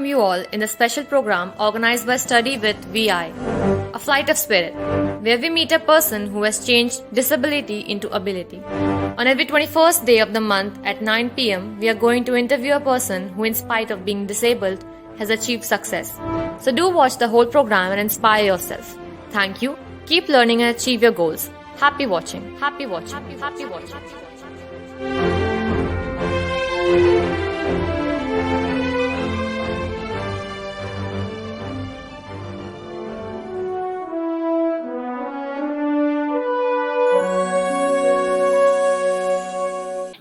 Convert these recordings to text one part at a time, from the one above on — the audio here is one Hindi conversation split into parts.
you all in the special program organized by Study with VI, A Flight of Spirit, where we meet a person who has changed disability into ability. On every 21st day of the month at 9 p.m., we are going to interview a person who, in spite of being disabled, has achieved success. So do watch the whole program and inspire yourself. Thank you. Keep learning and achieve your goals. Happy watching. Happy watching. Happy watching.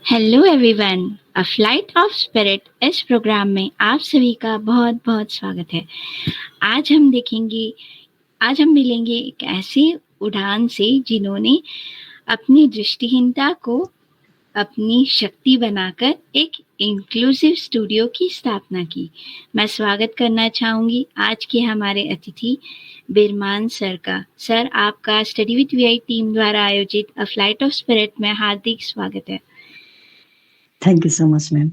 Hello everyone, a flight of spirit इस प्रोग्राम में आप सभी का बहुत बहुत स्वागत है। आज हम मिलेंगे एक ऐसे उड़ान से जिन्होंने अपनी दृष्टिहीनता को अपनी शक्ति बनाकर एक इंक्लूसिव स्टूडियो की स्थापना की। मैं स्वागत करना चाहूँगी आज के हमारे अतिथि बिरमान सर का। सर, आपका स्टडी विद वीआई टीम द्वारा आयोजित अ फ्लाइट ऑफ स्पिरिट में हार्दिक स्वागत है। Thank you so much ma'am.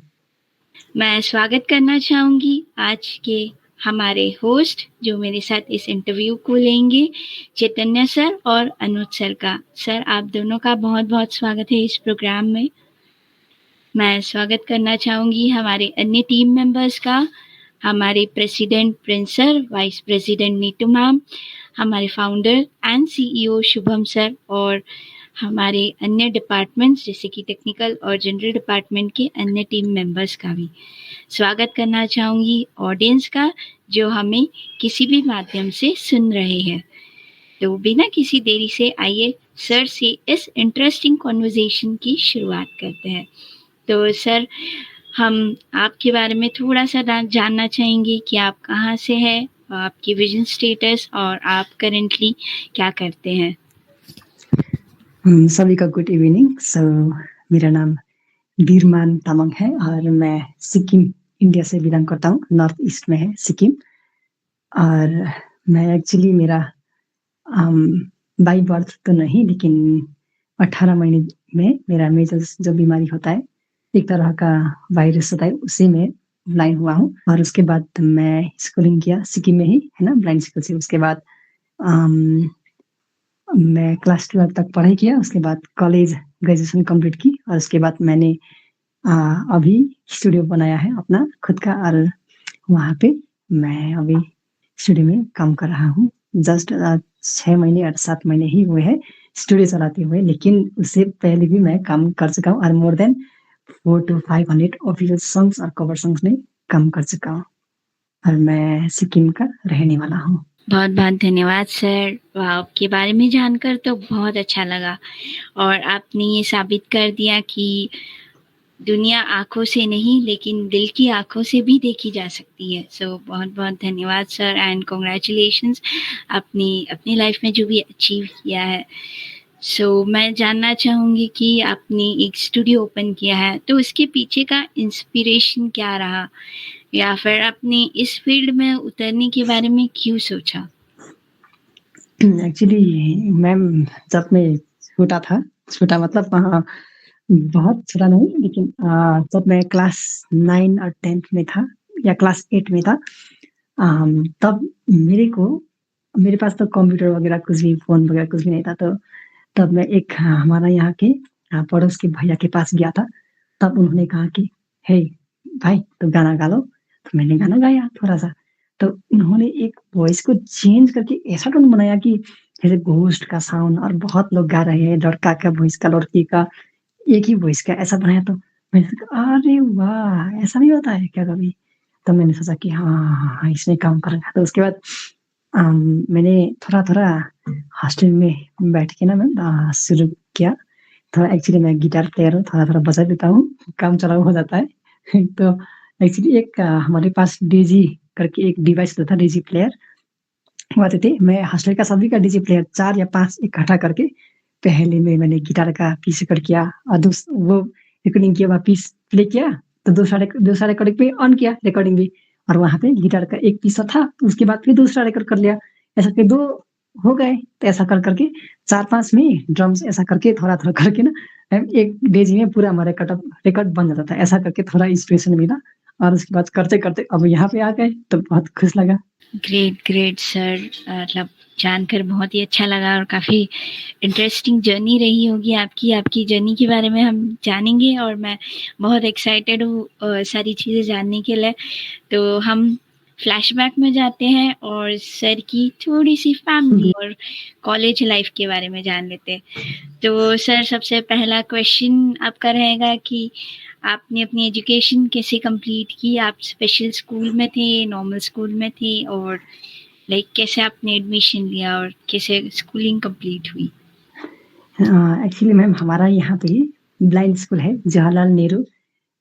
मैं स्वागत करना चाहूँगी आज के हमारे होस्ट जो मेरे साथ इस इंटरव्यू को लेंगे, चैतन्य सर और अनुज सर का। सर, आप दोनों का बहुत बहुत स्वागत है इस प्रोग्राम में। मैं स्वागत करना चाहूँगी हमारे अन्य टीम मेंबर्स का, हमारे president Prince sir, vice president Neetu ma'am, हमारे founder and CEO Shubham sir और हमारे अन्य डिपार्टमेंट्स जैसे कि टेक्निकल और जनरल डिपार्टमेंट के अन्य टीम मेंबर्स का भी स्वागत करना चाहूँगी, ऑडियंस का जो हमें किसी भी माध्यम से सुन रहे हैं। तो बिना किसी देरी से आइए सर से इस इंटरेस्टिंग कॉन्वर्जेशन की शुरुआत करते हैं। तो सर, हम आपके बारे में थोड़ा सा जानना चाहेंगे कि आप कहाँ से हैं, आपकी विजन स्टेटस और आप करेंटली क्या करते हैं। सभी का गुड इवनिंग। मेरा नाम बिरमान तामाङ है और मैं सिक्किम इंडिया से बिलोंग करता हूँ। नॉर्थ ईस्ट में है सिक्किम। और मैं एक्चुअली मेरा बाई बर्थ तो नहीं, लेकिन 18 महीने में मेरा मेजल्स जो बीमारी होता है, एक तरह का वायरस होता है, उसी में ब्लाइंड हुआ हूँ। और उसके बाद मैं स्कूलिंग किया सिक्किम में ही, है ना, ब्लाइंड स्कूल से। उसके बाद मैं क्लास 12 तक पढ़ाई किया। उसके बाद कॉलेज ग्रेजुएशन कंप्लीट की और उसके बाद मैंने अभी स्टूडियो बनाया है अपना खुद का। और वहाँ पे मैं अभी स्टूडियो में काम कर रहा हूँ। जस्ट 6 महीने और 7 महीने ही हुए हैं स्टूडियो चलाते हुए, लेकिन उससे पहले भी मैं काम कर चुका हूँ और more than 400 to 500 official songs और कवर सॉन्ग्स में काम कर चुका हूँ और मैं सिक्किम का रहने वाला हूँ। बहुत बहुत धन्यवाद सर। आपके बारे में जानकर तो बहुत अच्छा लगा और आपने ये साबित कर दिया कि दुनिया आंखों से नहीं लेकिन दिल की आंखों से भी देखी जा सकती है। सो बहुत बहुत धन्यवाद सर एंड कॉन्ग्रेचुलेशंस अपनी लाइफ में जो भी अचीव किया है। सो मैं जानना चाहूँगी कि आपने एक स्टूडियो ओपन किया है, तो उसके पीछे का इंस्पिरेशन क्या रहा या फिर आपने इस फील्ड में उतरने के बारे में क्यों सोचा? एक्चुअली मैम, जब मैं छोटा मतलब बहुत छोटा नहीं, लेकिन जब मैं क्लास 9 और 10 में था या क्लास 8 में था, तब मेरे पास तो कंप्यूटर वगैरह कुछ भी, फोन वगैरह कुछ भी नहीं था। तो तब मैं एक हमारा यहाँ के पड़ोस के भैया के पास गया था। तब उन्होंने कहा कि हे भाई, तो गाना गा लो। तो मैंने गाना गाया थोड़ा सा। तो उन्होंने एक वॉइस को चेंज करके ऐसा टोन बनाया कि जैसे घोस्ट का साउंड, और बहुत लोग गा रहे हैं, लड़का का वॉइस का, लड़की का, एक ही वॉइस का, ऐसा बनाया। तो मैंने सोचा अरे वाह, ऐसा भी होता है क्या कभी? तो मैंने सोचा कि हाँ, इसमें काम करूँगा। तो उसके बाद मैंने थोड़ा हॉस्टल में बैठ के ना मैं शुरू किया। थोड़ा एक्चुअली मैं गिटार प्लेयर हूँ, थोड़ा बजा देता हूँ, काम चलाऊ हो जाता है। तो एक्चुअली एक हमारे पास डीजी करके एक डिवाइस होता था, डीजी प्लेयर आते थे। मैं हॉस्टल का सभी का डीजी प्लेयर 4 या 5 इकट्ठा करके पहले में मैंने गिटार का पीस रिकॉर्ड किया और वो रिकॉर्डिंग किया, पीस प्ले किया। तो दूसरा रिकॉर्डिंग पे ऑन किया रिकॉर्डिंग भी, और वहाँ पे गिटार का एक पीस था। उसके बाद फिर दूसरा रिकॉर्ड कर लिया। ऐसा करके 2 हो गए। तो ऐसा करके 4-5 में ड्रम्स ऐसा करके थोड़ा करके ना एक डेज में पूरा हमारा रिकॉर्ड बन जाता था। ऐसा करके थोड़ा इंस्पिरेशन मिला और उसके बाद करते-करते अब यहाँ पे आ गए तो बहुत खुश लगा। ग्रेट सर, मतलब जानकर बहुत ही अच्छा लगा और काफ़ी इंटरेस्टिंग जर्नी रही होगी आपकी जर्नी के बारे में हम जानेंगे और मैं बहुत एक्साइटेड हूँ सारी चीज़ें जानने के लिए। तो हम फ्लैशबैक में जाते हैं और सर की थोड़ी-सी फैमिली और कॉलेज लाइफ के बारे में जान लेते हैं। तो सर सबसे पहला क्वेश्चन आपका रहेगा कि आपने अपनी एजुकेशन कैसे कंप्लीट की? आप स्पेशल स्कूल में थे, नॉर्मल स्कूल में थे और लाइक कैसे आपने एडमिशन लिया और कैसे स्कूलिंग कंप्लीट हुई? एक्चुअली मैम हमारा यहाँ पे ब्लाइंड स्कूल है, जवाहरलाल नेहरू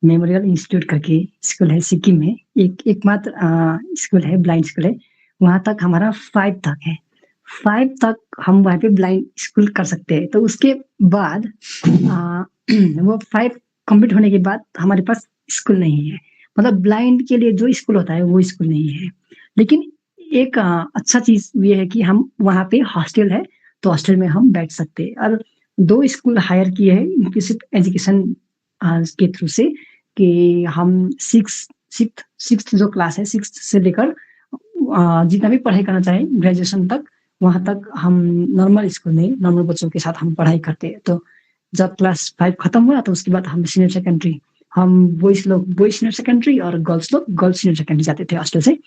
मेमोरियल इंस्टीट्यूट करके स्कूल है सिक्किम में। एकमात्र स्कूल है, ब्लाइंड स्कूल है। वहाँ तक हमारा 5 तक है। 5 तक हम वहाँ पे ब्लाइंड स्कूल कर सकते हैं। तो उसके बाद वो 5 कंप्लीट होने के बाद हमारे पास स्कूल नहीं है। मतलब ब्लाइंड के लिए जो स्कूल होता है वो स्कूल नहीं है। लेकिन एक अच्छा चीज़ ये है कि हम वहाँ पे हॉस्टल है, तो हॉस्टल में हम बैठ सकते हैं। और 2 स्कूल हायर किए हैं इंक्लूसिव एजुकेशन के थ्रू से कि हम 6th जो क्लास है 6th से लेकर जितना भी पढ़ाई करना चाहें ग्रेजुएशन तक, वहाँ तक हम नॉर्मल स्कूल में नॉर्मल बच्चों के साथ हम पढ़ाई करते हैं। तो जब क्लास 5 खत्म हुआ तो उसके बाद हम सीनियर सेकेंडरी, हम बॉयज़ लोग बॉयज़ सीनियर सेकेंडरी और गर्ल्स लोग गर्ल्स सीनियर सेकेंडरी जाते थे हॉस्टल से।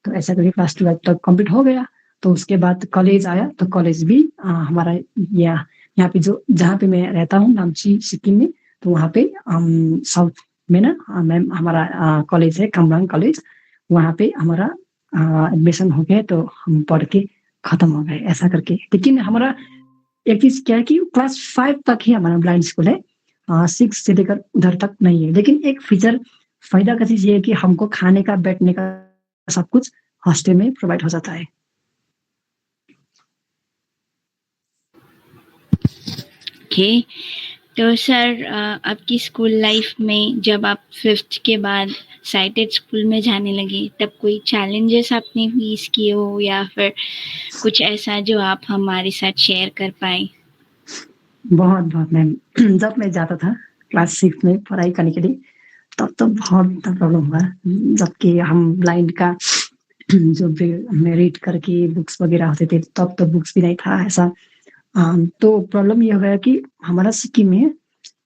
तो ऐसा करके क्लास 12 तक कंप्लीट हो गया। तो उसके बाद कॉलेज आया, तो कॉलेज भी हमारा यहाँ पे जो जहाँ पे मैं रहता हूँ नामची सिक्किम में, तो वहाँ पे साउथ में ना मैम हमारा कॉलेज है कामरांग कॉलेज, वहाँ पे हमारा एडमिशन हो गया तो हम पढ़ के खत्म हो गए ऐसा करके। लेकिन हमारा एक चीज़ क्या है कि क्लास 5 तक ही हमारा ब्लाइंड स्कूल है, 6 से लेकर उधर तक नहीं है। लेकिन एक फीचर फ़ायदा का चीज़ ये है कि हमको खाने का, बैठने का सब कुछ हॉस्टल में प्रोवाइड हो जाता है। ओके, तो सर आपकी स्कूल लाइफ में जब आप 5th के बाद साइटेड स्कूल में जाने लगे तब कोई चैलेंजेस आपने फेस किए हो या फिर कुछ ऐसा जो आप हमारे साथ शेयर कर पाएँ? बहुत मैम जब मैं जाता था क्लास 6 में पढ़ाई करने के लिए, तब तो बहुत प्रॉब्लम हुआ। जबकि हम ब्लाइंड का जो भी हमें रीड करके बुक्स वगैरह होते थे, तब तो बुक्स भी नहीं था ऐसा। तो प्रॉब्लम ये हो गया कि हमारा सिक्किम में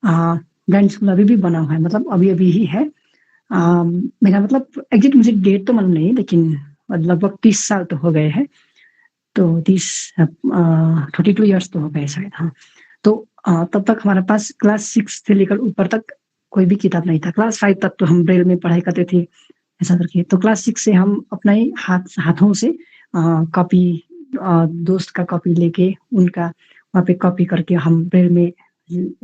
ब्लाइंड स्कूल अभी भी बना हुआ है, मतलब अभी-अभी ही है। मेरा मतलब एग्ज़ैक्ट मुझे डेट तो मालूम नहीं, लेकिन लगभग 30 साल तो हो गए हैं। तो 32 इयर्स तो हो गए शायद, हाँ। तो तब तक हमारे पास क्लास 6 से लेकर ऊपर तक कोई भी किताब नहीं था। क्लास 5 तक तो हम ब्रेल में पढ़ाई करते थे, ऐसा करके। तो क्लास 6 से हम अपना ही हाथों से कॉपी दोस्त का कॉपी लेके उनका वहाँ पे कॉपी करके हम ब्रेल में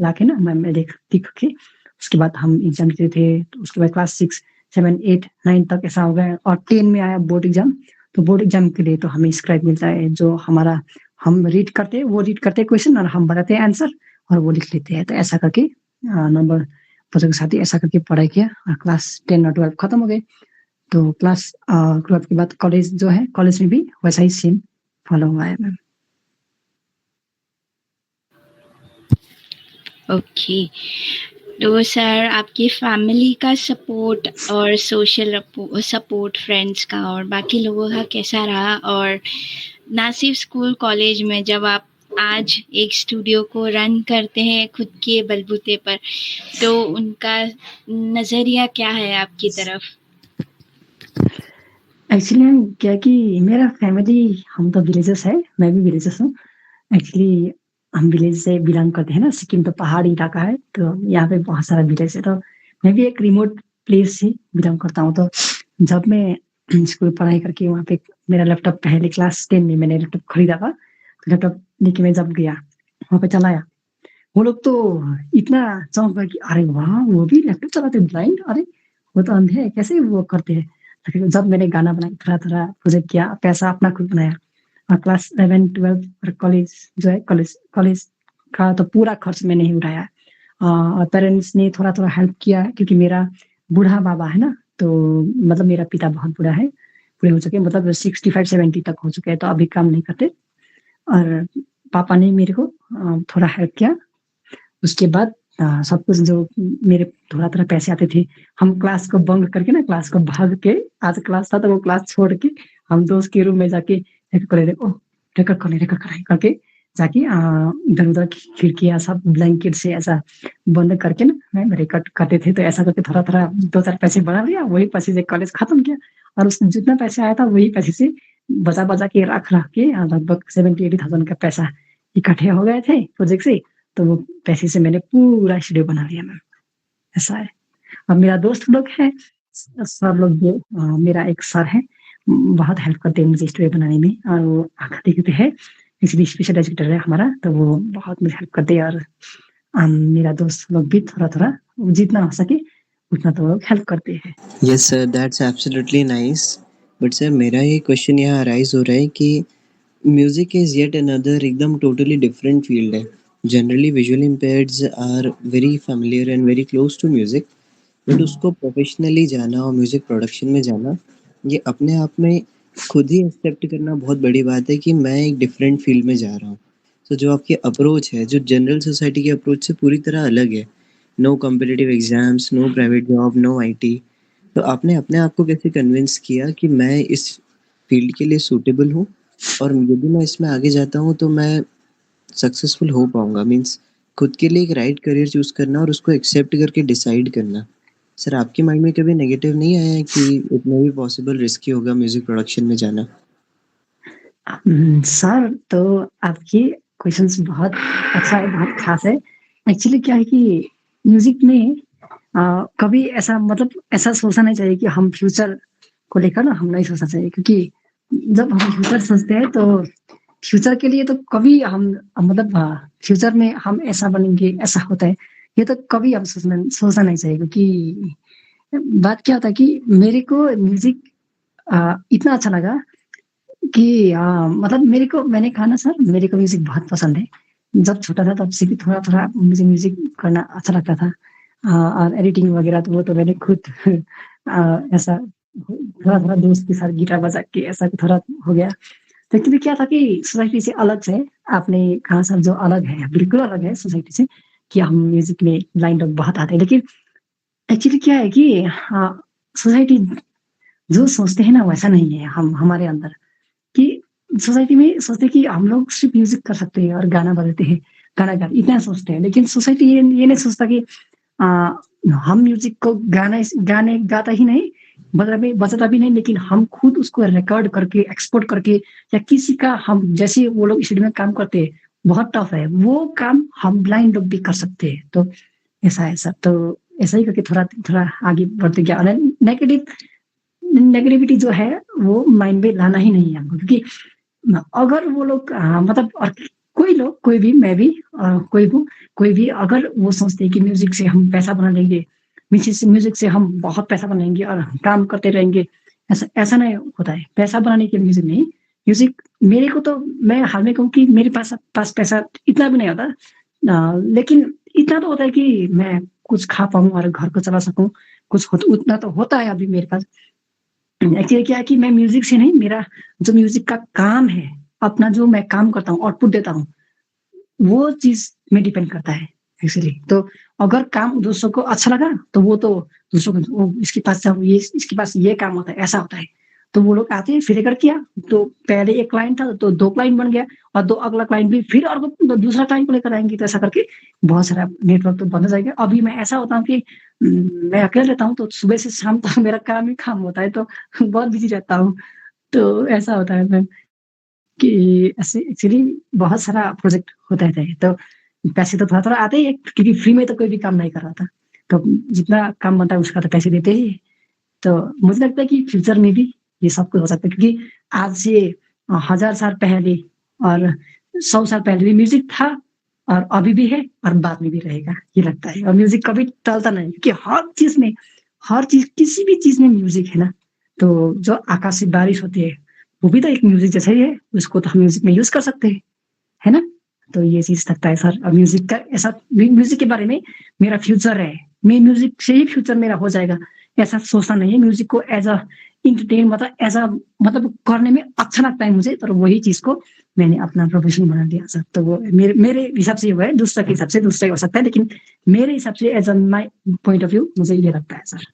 लाके ना मैम में लिख के उसके बाद हम एग्ज़ाम देते थे। तो उसके बाद क्लास 6, 7, 8, 9 तक ऐसा हो गया और 10 में आया बोर्ड एग्ज़ाम। तो बोर्ड एग्ज़ाम के लिए तो हमें स्क्राइब मिलता है, जो हमारा हम रीड करते हैं, वो रीड करते हैं क्वेश्चन और हम बताते हैं आंसर और वो लिख लेते हैं। तो ऐसा करके नंबर बच्चों के साथ ही ऐसा करके पढ़ाई किया और क्लास 10 और 12 खत्म हो गए। तो क्लास 12 के बाद कॉलेज जो है, कॉलेज में भी वैसा ही सेम फॉलो हुआ है मैम। ओके, तो सर आपकी फैमिली का सपोर्ट और सोशल सपोर्ट फ्रेंड्स का और बाकी लोगों का कैसा रहा? और ना सिर्फ स्कूल कॉलेज में, जब आप आज एक स्टूडियो को रन करते हैं खुद के बलबूते पर, तो उनका नज़रिया क्या है आपकी तरफ? एक्चुअली मैम क्या है कि मेरा फैमिली, हम तो विलेजर्स है, मैं भी विलेजर्स हूँ। एक्चुअली हम विलेज से बिलॉन्ग करते हैं ना, सिक्किम तो पहाड़ी इलाका है, तो यहाँ पे बहुत सारा विलेज है। तो मैं भी एक रिमोट प्लेस से बिलॉन्ग करता हूँ। तो जब मैं स्कूल पढ़ाई करके वहाँ पे मेरा लैपटॉप पहले क्लास 10 में मैंने लैपटॉप खरीदा था। तो लैपटॉप लेके मैं जब गया, वहाँ पे चलाया, वो लोग तो इतना चौंक गए कि अरे वाह! वो भी लैपटॉप चलाते हैं ब्लाइंड, अरे! वो तो अंधे हैं, कैसे वो करते हैं? तो फिर जब मैंने गाना बनाया, थोड़ा-थोड़ा प्रोजेक्ट किया, पैसा अपना खुद बनाया और क्लास 11-12 और कॉलेज जो है, कॉलेज का तो पूरा खर्च मैंने ही उठाया। और पेरेंट्स ने थोड़ा-थोड़ा हेल्प किया है क्योंकि मेरा बूढ़ा बाबा है ना, तो मतलब मेरा पिता बहुत बूढ़ा है, बूढ़े हो चुके हैं, मतलब 65-70 तक हो चुके हैं, तो अभी काम नहीं करते। और पापा ने मेरे को थोड़ा हेल्प किया। उसके बाद सब कुछ जो मेरे थोड़ा-थोड़ा पैसे आते थे, हम क्लास को बंक करके ना क्लास को भाग के, आज क्लास था तो वो क्लास छोड़ के हम दोस्त के रूम में जाके रेकॉर्ड कर रहे थे। ओह! रेकॉर्ड कर रहे हैं करके जाके इधर-उधर खिड़कियाँ सब ब्लैंकेट से ऐसा बंद करके ना मैं रिकॉर्ड करते थे। तो ऐसा करके थोड़ा-थोड़ा 2-4 पैसे बना लिया, वही पैसे से कॉलेज खत्म किया और उसमें जितना पैसा आया था वही पैसे से बचा-बचा के रख-रख के लगभग 70,000-80,000 का पैसा इकट्ठे हो गए थे प्रोजेक्ट से। तो वो पैसे से मैंने पूरा स्टूडियो बना लिया मैम, ऐसा है। और मेरा दोस्त लोग है, सर लोग जो मेरा एक सर है, बहुत हेल्प करते हैं मुझे स्टूडियो बनाने में और वो आखिर है, इसलिए स्पेशल एजुकेटर है हमारा, तो वो बहुत मुझे हेल्प करते हैं और मेरा दोस्त लोग भी थोड़ा-थोड़ा जितना हो सके उतना तो वो हेल्प करते हैं। Yes sir, that's absolutely nice. But sir मेरा ये क्वेश्चन यहाँ अराइज हो रहा है कि म्यूजिक इज येट अनदर एकदम टोटली डिफरेंट फील्ड है। Generally visually impaireds are very familiar and very close to music, but उसको प्रोफेशनली जाना और म्यूजिक प्रोडक्शन में जाना, ये अपने आप में खुद ही एक्सेप्ट करना बहुत बड़ी बात है कि मैं एक डिफरेंट फील्ड में जा रहा हूँ। तो जो आपकी अप्रोच है, जो जनरल सोसाइटी की अप्रोच से पूरी तरह अलग है, no competitive exams, no private job, no IT, तो आपने अपने आप को कैसे कन्विंस किया कि मैं इस फील्ड के लिए सूटेबल हूँ और यदि मैं इसमें आगे जाता हूँ तो मैं सक्सेसफुल हो पाऊंगा? मीन्स खुद के लिए एक राइट करियर चूज करना और उसको एक्सेप्ट करके डिसाइड करना। सर आपके माइंड में कभी नेगेटिव नहीं आया है कि it may be possible risky होगा म्यूजिक प्रोडक्शन में जाना? सर तो आपकी क्वेश्चंस बहुत अच्छा है, बहुत खास है। एक्चुअली क्या है कि म्यूजिक में कभी ऐसा मतलब ऐसा सोचना नहीं चाहिए कि हम फ्यूचर को लेकर ना हम नहीं सोचना चाहिए, क्योंकि जब हम फ्यूचर सोचते हैं तो फ्यूचर के लिए तो कभी हम मतलब फ्यूचर में हम ऐसा बनेंगे, ऐसा होता है, ये तो कभी हम सोचना नहीं चाहिए। क्योंकि बात क्या होता है कि मेरे को म्यूजिक इतना अच्छा लगा कि मतलब मैंने कहा ना सर, मेरे को म्यूजिक बहुत पसंद है। जब छोटा था तब से भी थोड़ा-थोड़ा मुझे म्यूजिक करना अच्छा लगता था। और एडिटिंग वगैरह तो वो तो मैंने खुद ऐसा थोड़ा-थोड़ा दोस्त के साथ गिटार बजा के ऐसा थोड़ा हो गया। तो एक्चुअली क्या था कि सोसाइटी से अलग से आपने कहा सर, जो अलग है, बिल्कुल अलग है सोसाइटी से, कि हम म्यूजिक में ब्लाइंड लोग बहुत आते हैं। लेकिन एक्चुअली क्या है कि सोसाइटी जो सोचते हैं ना वैसा नहीं है हमारे अंदर। कि सोसाइटी में सोचते हैं कि हम लोग सिर्फ म्यूजिक कर सकते हैं और गाना बजाते हैं, गाना गा इतना सोचते हैं। लेकिन सोसाइटी ये नहीं सोचता कि अ, हम म्यूजिक को गाने गाता ही नहीं, बजाता भी नहीं, लेकिन हम खुद उसको रिकॉर्ड करके, एक्सपोर्ट करके, या किसी का हम जैसे वो लोग स्टूडियो में काम करते हैं, बहुत टफ है, वो काम हम ब्लाइंड लोग भी कर सकते हैं। तो ऐसा है सर, तो ऐसा ही करके थोड़ा आगे बढ़ते गया। और नेगेटिविटी जो है वो माइंड में लाना ही नहीं है हमको, क्योंकि अगर वो लोग मतलब और कोई लोग, कोई भी, मैं भी कोई भी अगर वो सोचते हैं कि म्यूजिक से हम पैसा बना लेंगे, म्यूजिक से हम बहुत पैसा बनाएंगे और काम करते रहेंगे, ऐसा ऐसा नहीं होता है। पैसा बनाने के म्यूजिक नहीं, म्यूजिक मेरे को तो, मैं हाल में कहूँ कि मेरे पास पैसा इतना भी नहीं होता, लेकिन इतना तो होता है कि मैं कुछ खा पाऊँ और घर को चला सकूँ, उतना तो होता है अभी मेरे पास। एक्चुअली क्या है कि मैं म्यूजिक से नहीं, मेरा जो म्यूजिक का काम है, अपना जो मैं काम करता हूँ, आउटपुट देता हूँ, वो चीज में डिपेंड करता है एक्चुअली। तो अगर काम दूसरों को अच्छा लगा तो वो तो दूसरों को, इसके पास ये काम होता है, ऐसा होता है, तो वो लोग आते हैं, फिर रिकॉर्ड किया, तो पहले एक क्लाइंट था तो 2 क्लाइंट बन गया, और 2 अगला क्लाइंट भी फिर और दूसरा क्लाइंट को लेकर आएंगे, तो ऐसा करके बहुत सारा नेटवर्क तो बन जाएगा। अभी मैं ऐसा होता हूँ कि मैं अकेले रहता हूँ, तो सुबह से शाम तक मेरा काम ही काम होता है, तो बहुत बिजी रहता हूँ। तो ऐसा होता है मैम कि ऐसे एक्चुअली बहुत सारा प्रोजेक्ट होता है, तो पैसे तो थोड़ा-थोड़ा आते ही है, क्योंकि फ्री में तो कोई भी काम नहीं कर रहा था। तो जितना काम बनता है उसका तो पैसे देते ही हैं। तो मुझे लगता है कि फ्यूचर में भी ये सब कुछ हो सकता है, क्योंकि आज से 1000 साल पहले और 100 साल पहले भी म्यूजिक था, और अभी भी है, और बाद में भी रहेगा, ये लगता है। और म्यूजिक कभी टलता नहीं, क्योंकि हर चीज़ किसी भी चीज़ में म्यूजिक है ना। तो जो आकाश से बारिश होती है, वो भी तो एक म्यूजिक जैसा ही है, उसको तो हम म्यूजिक में यूज़ कर सकते हैं, है ना? तो ये चीज़ लगता है सर। और म्यूजिक का ऐसा, म्यूजिक के बारे में मेरा फ्यूचर है, मैं म्यूजिक से ही फ्यूचर मेरा हो जाएगा, ऐसा सोचना नहीं है। म्यूजिक को इंटरटेन मतलब ऐसा मतलब करने में अच्छा लगता है मुझे, पर वही चीज़ को मैंने अपना प्रोफेशन बना लिया सर। तो वो मेरे मेरे हिसाब से वो है, दूसरे के हिसाब से दूसरा हो सकता है, लेकिन मेरे हिसाब से as a my point of view मुझे ये लगता है सर।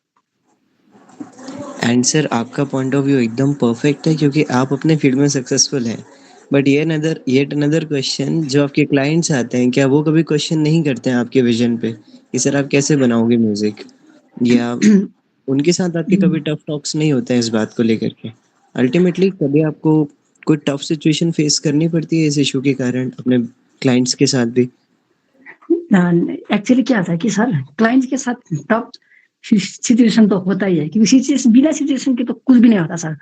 एंड सर आपका पॉइंट ऑफ व्यू एकदम परफेक्ट है क्योंकि आप अपने फील्ड में सक्सेसफुल हैं। बट येट अनदर क्वेश्चन, जो आपके क्लाइंट्स आते हैं, क्या वो कभी क्वेश्चन नहीं करते हैं आपके विजन पे कि सर आप कैसे बनाओगे म्यूजिक, या उनके साथ आपके कभी टफ टॉक्स नहीं होते हैं इस बात को लेकर के? अल्टीमेटली कभी आपको कोई टफ सिचुएशन फेस करनी पड़ती है इस इशू के कारण अपने क्लाइंट्स के साथ भी? एक्चुअली क्या था कि सर क्लाइंट के साथ टफ सिचुएशन तो होता ही है, क्योंकि सिचुएशन बिना सिचुएशन के तो कुछ भी नहीं होता सर,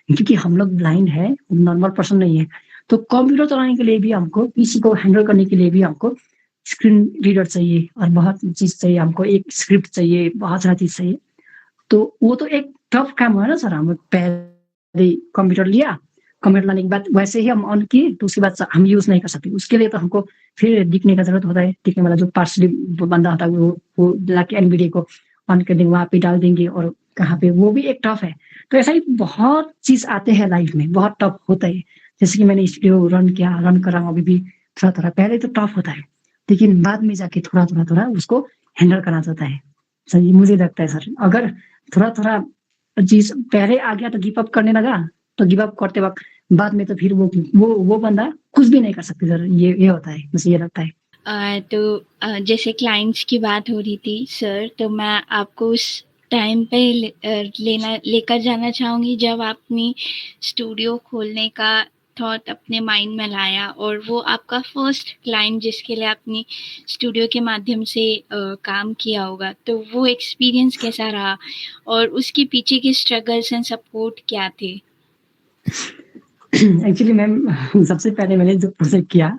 क्योंकि हम लोग ब्लाइंड है, नॉर्मल पर्सन नहीं है। तो कंप्यूटर चलाने के लिए भी हमको, पीसी को हैंडल करने के लिए भी हमको स्क्रीन रीडर चाहिए और बहुत चीज चाहिए, हमको एक स्क्रिप्ट चाहिए, बहुत सारा चीज चाहिए। तो वो तो एक टफ काम है ना सर। हम पहले कंप्यूटर लिया, कंप्यूटर लाने के बाद वैसे ही हम ऑन किए, तो उसके बाद हम यूज नहीं कर सकते। उसके लिए तो हमको फिर दिखने का जरूरत होता है, दिखने वाला जो पार्सली बंदा होता है वो लाके एनवीडिया को ऑन कर देंगे, वहां पे डाल देंगे, और कहाँ पे, वो भी एक टफ है। तो ऐसा ही बहुत चीज आते हैं लाइफ में, बहुत टफ होता है। जैसे कि मैंने स्टूडियो रन किया, रन कर रहा हूँ अभी भी थोड़ा थोड़ा। पहले तो टफ होता है, लेकिन बाद में जाके थोड़ा थोड़ा थोड़ा उसको हैंडल करना चाहता है सर। ये मुझे लगता है सर, अगर थोड़ा थोड़ा चीज पहले आ गया तो गिव अप करने लगा, तो गिव अप करते वक्त बाद में तो फिर वो बंदा कुछ भी नहीं कर सकते सर। ये होता है, मुझे ये लगता है। जैसे क्लाइंट्स की बात हो रही थी सर, तो मैं आपको उस टाइम पे लेकर जाना चाहूँगी जब आपने स्टूडियो खोलने का थॉट अपने माइंड में लाया, और वो आपका फर्स्ट क्लाइंट जिसके लिए आपने स्टूडियो के माध्यम से काम किया होगा, तो वो एक्सपीरियंस कैसा रहा और उसके पीछे के स्ट्रगल्स एंड सपोर्ट क्या थे? एक्चुअली मैम, सबसे पहले मैंने जो प्रोजेक्ट किया,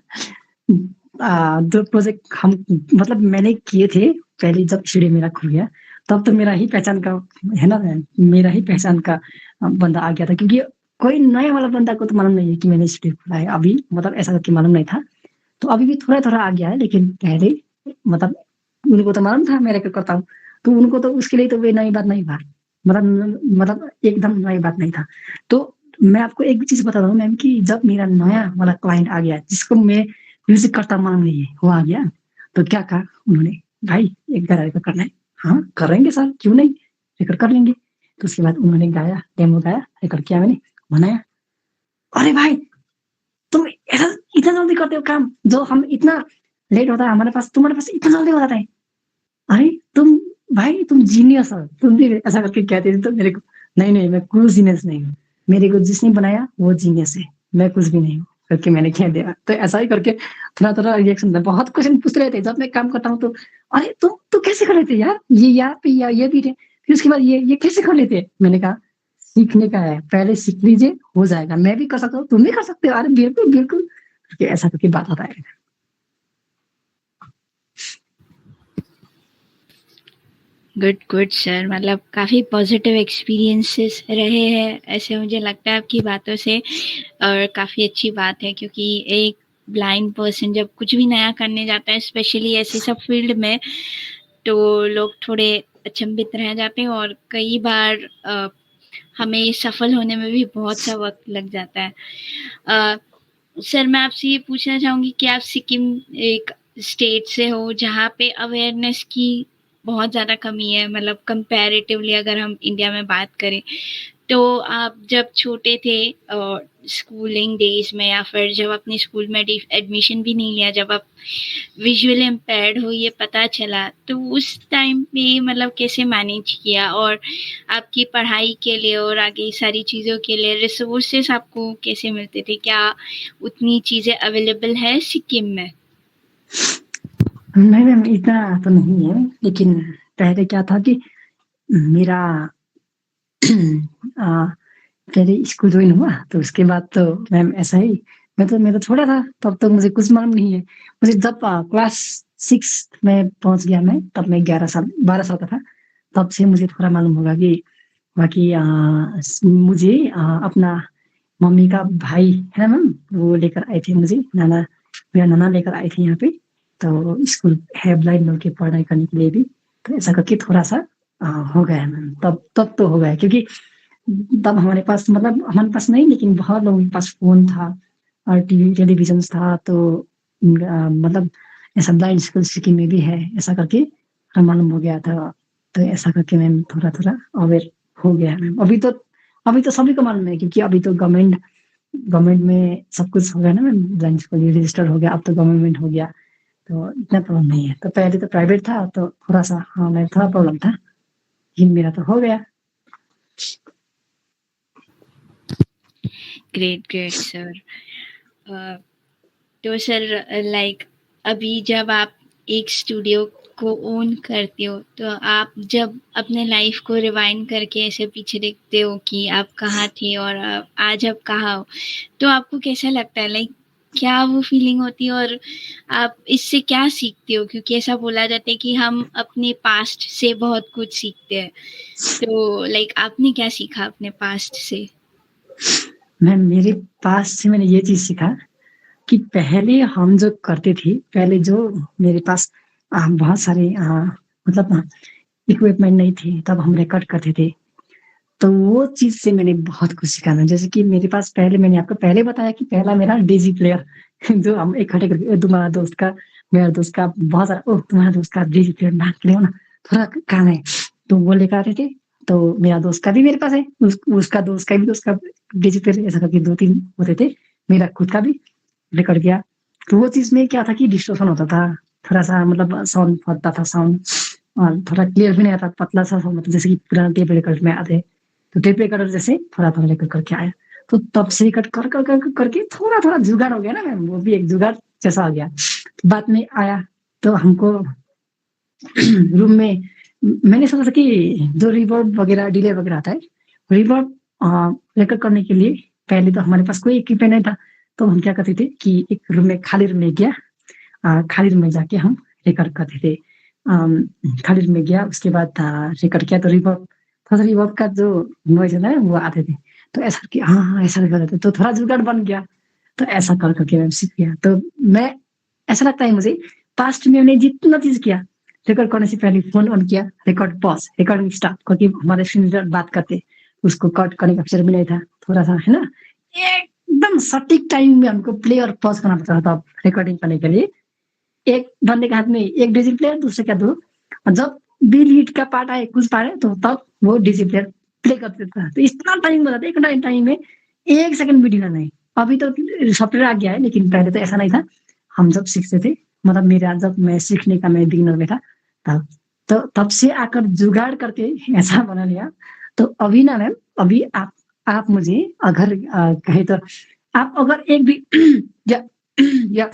जो प्रोजेक्ट हम मतलब मैंने किए थे पहले, जब स्टूडियो मेरा खुल गया, तब तो मेरा ही पहचान का है ना, मेरा ही पहचान का बंदा आ गया था। क्योंकि कोई नया वाला बंदा को तो मालूम नहीं है कि मैंने स्टूडियो खुला है अभी, मतलब ऐसा करके मालूम नहीं था। तो अभी भी थोड़ा थोड़ा आ गया है, लेकिन पहले मतलब उनको तो मालूम था मेरा क्या करता हूँ, तो उनको तो उसके लिए तो वे नई बात नहीं था, मतलब एकदम नई बात नहीं था। तो मैं आपको एक भी चीज बता रहा हूँ मैम, कि जब मेरा नया वाला क्लाइंट आ गया, जिसको मैं म्यूजिक करता मालूम नहीं है, वो आ गया, तो क्या कहा उन्होंने, भाई एक बार रिकॉर्ड करना है। हाँ करेंगे सर, क्यों नहीं, रिकॉर्ड कर लेंगे। तो उसके बाद उन्होंने गाया, डेमो गाया, रिकॉर्ड किया, मैंने बनाया। अरे भाई तुम ऐसा इतना जल्दी करते हो काम, जो हम इतना लेट होता है हमारे पास, तुम्हारे पास इतना जल्दी हो जाता है। अरे तुम भाई तुम जीनियस हो, तुम भी ऐसा करके कहते थे। तो मेरे को, नहीं नहीं मैं कुछ जीनियस नहीं हूँ, मेरे को जिसने बनाया वो जीनियस है, मैं कुछ भी नहीं हूँ करके मैंने कह दिया। तो ऐसा ही करके थोड़ा थोड़ा रिएक्शन था। बहुत क्वेश्चन पूछ रहे थे जब मैं काम करता हूँ, तो अरे तुम कैसे कर लेते यार, ये यहाँ पे या ये भी थे, फिर उसके बाद ये कैसे कर लेते। मैंने कहा सीखने का है, पहले सीख लीजिए, हो जाएगा, मैं भी कर सकता हूँ, तुम भी कर सकते हो। अरे बिल्कुल बिल्कुल करके ऐसा करके बात होता है। गुड सर, मतलब काफ़ी पॉजिटिव एक्सपीरियंसेस रहे हैं ऐसे मुझे लगता है आपकी बातों से, और काफ़ी अच्छी बात है क्योंकि एक ब्लाइंड पर्सन जब कुछ भी नया करने जाता है, स्पेशली ऐसे सब फील्ड में, तो लोग थोड़े अचंभित रह जाते हैं और कई बार हमें सफल होने में भी बहुत सा वक्त लग जाता है। सर मैं आपसे ये पूछना चाहूँगी कि आप सिक्किम एक स्टेट से हो जहाँ पे अवेयरनेस की बहुत ज़्यादा कमी है, मतलब कंपैरेटिवली अगर हम इंडिया में बात करें, तो आप जब छोटे थे स्कूलिंग डेज में, या फिर जब अपने स्कूल में एडमिशन भी नहीं लिया, जब आप विजुअली इम्पेयर्ड हो ये पता चला, तो उस टाइम पे मतलब कैसे मैनेज किया, और आपकी पढ़ाई के लिए और आगे सारी चीज़ों के लिए रिसोर्सेस आपको कैसे मिलते थे? क्या उतनी चीज़ें अवेलेबल है सिक्किम में? नहीं मैम इतना तो नहीं है, लेकिन पहले क्या था कि मेरा पहले स्कूल ज्वाइन हुआ, तो उसके बाद तो मैम ऐसा ही, मैं तो छोटा था, तब तक मुझे कुछ मालूम नहीं है। मुझे जब क्लास 6 में पहुंच गया मैं, तब मैं 12 साल का था, तब से मुझे थोड़ा मालूम होगा कि बाकी मुझे अपना मम्मी का भाई है ना मैम, वो लेकर आए थे मुझे, मेरा नाना लेकर आए थे यहाँ पे। तो स्कूल है ब्लाइंड लोग की पढ़ाई करने के लिए भी, तो ऐसा करके थोड़ा सा हो गया मैम, तब तो हो गया। क्योंकि तब हमारे पास मतलब हमारे पास नहीं, लेकिन बहुत लोगों के पास फ़ोन था और टीवी टेलीविज़न था, तो मतलब ऐसा ब्लाइंड स्कूल सिटी में भी है, ऐसा करके हमें मालूम हो गया था। तो ऐसा करके मैम थोड़ा-थोड़ा अवेयर हो गया है मैम। अभी तो सभी को मालूम है, क्योंकि अभी तो गवर्नमेंट में सब कुछ हो गया ना मैम, ब्लाइंड स्कूल रजिस्टर हो गया, अब तो गवर्नमेंट हो गया, तो इतना प्रॉब्लम नहीं है। तो पहले तो प्राइवेट था, तो थोड़ा-सा हाँ, मैम थोड़ा प्रॉब्लम था, लेकिन मेरा तो हो गया। Great sir. तो सर लाइक अभी जब आप एक स्टूडियो को ओन करते हो, तो आप जब अपने लाइफ को रिवाइंड करके ऐसे पीछे देखते हो कि आप कहाँ थे और आज आप कहाँ हो, तो आपको कैसा लगता है? लाइक क्या वो फीलिंग होती है और आप इससे क्या सीखते हो? क्योंकि ऐसा बोला जाता है कि हम अपने पास्ट से बहुत कुछ सीखते हैं। तो लाइक आपने क्या सीखा अपने पास्ट से? मैम मेरे पास से मैंने ये चीज़ सीखा कि पहले हम जो करते थे, पहले जो मेरे पास बहुत सारे मतलब इक्विपमेंट नहीं थे, तब हम रिकॉर्ड करते थे। तो वो चीज़ से मैंने बहुत कुछ सीखा मैम। जैसे कि मेरे पास पहले मैंने आपको पहले बताया कि पहला मेरा डीजी प्लेयर जो हम इकट्ठे करके तुम्हारा दोस्त का, मेरा दोस्त का बहुत सारा, ओह! तुम्हारा दोस्त का डीजी प्लेयर माँग के ले आओ ना, थोड़ा काम है। तो वो लेकर आते थे, तो मेरा दोस्त का भी मेरे पास है, उसका दोस्त का भी, उसका डीजी प्लेयर, ऐसा करके 2-3 होते थे। मेरा खुद का भी रिकॉर्ड किया। तो वो चीज़ में क्या था कि डिस्टॉर्शन होता था, थोड़ा-सा मतलब साउंड फटता था साउंड, और थोड़ा क्लियर भी नहीं आता, पतला-सा मतलब जैसे कि पुराने टेप रिकॉर्ड में आते। तो टेप रिकॉर्डर जैसे थोड़ा-थोड़ा रिकॉर्ड करके आया। तो तब से रिकॉर्ड कर करके थोड़ा-थोड़ा जुगाड़ हो गया ना मैम, वो भी एक जुगाड़ जैसा हो गया। बाद में आया तो हमको रूम में मैंने सोचा था कि जो रिवर्ब वगैरह डिले वगैरह आता है, रिवर्ब रिकॉर्ड करने के लिए पहले तो हमारे पास कोई इक्विपमेंट नहीं था। तो हम क्या करते थे कि एक रूम में, खाली रूम में गया, खाली रूम में जाके हम रिकॉर्ड करते थे। खाली रूम में गया, उसके बाद रिकॉर्ड किया, तो रिवर्ब, थोड़ा-सा रिवर्ब का जो नॉइज़ होता है वो आते थे। तो ऐसा करके हाँ, ऐसा करते थे, तो थोड़ा जुगाड़ बन गया। तो ऐसा कर के मैं सीख गया। तो मैं, ऐसा लगता है मुझे, पास्ट में मैंने जितना चीज़ किया, रिकॉर्ड करने से पहले फ़ोन ऑन किया, रिकॉर्ड पॉज़, रिकॉर्डिंग स्टार्ट, क्योंकि हमारे सीनियर बात करते, उसको कट करने का अवसर भी नहीं था, थोड़ा-सा है ना? एकदम सटीक टाइम में हमको प्ले और पॉज़ करना पड़ता था रिकॉर्डिंग करने के लिए। एक बंदे के हाथ में एक डीजी प्लेयर, दूसरे का 2, और जब बी लीड का पार्ट आए, कुछ पार्ट आए, तो तब वो डीजी प्लेयर प्ले कर देता था। तो इतना टाइम बता था, एक टाइम में 1 सेकंड भी ढीला नहीं। अभी तो सॉफ्टवेयर आ गया है, लेकिन पहले तो ऐसा नहीं था। हम जब सीखते थे, मतलब मेरा जब मैं सीखने का मैं बिगिनर में था, तब तो तब से आकर जुगाड़ करके ऐसा बना लिया। तो अभी ना मैम, अभी आप मुझे अगर कहें तो आप अगर एक भी या या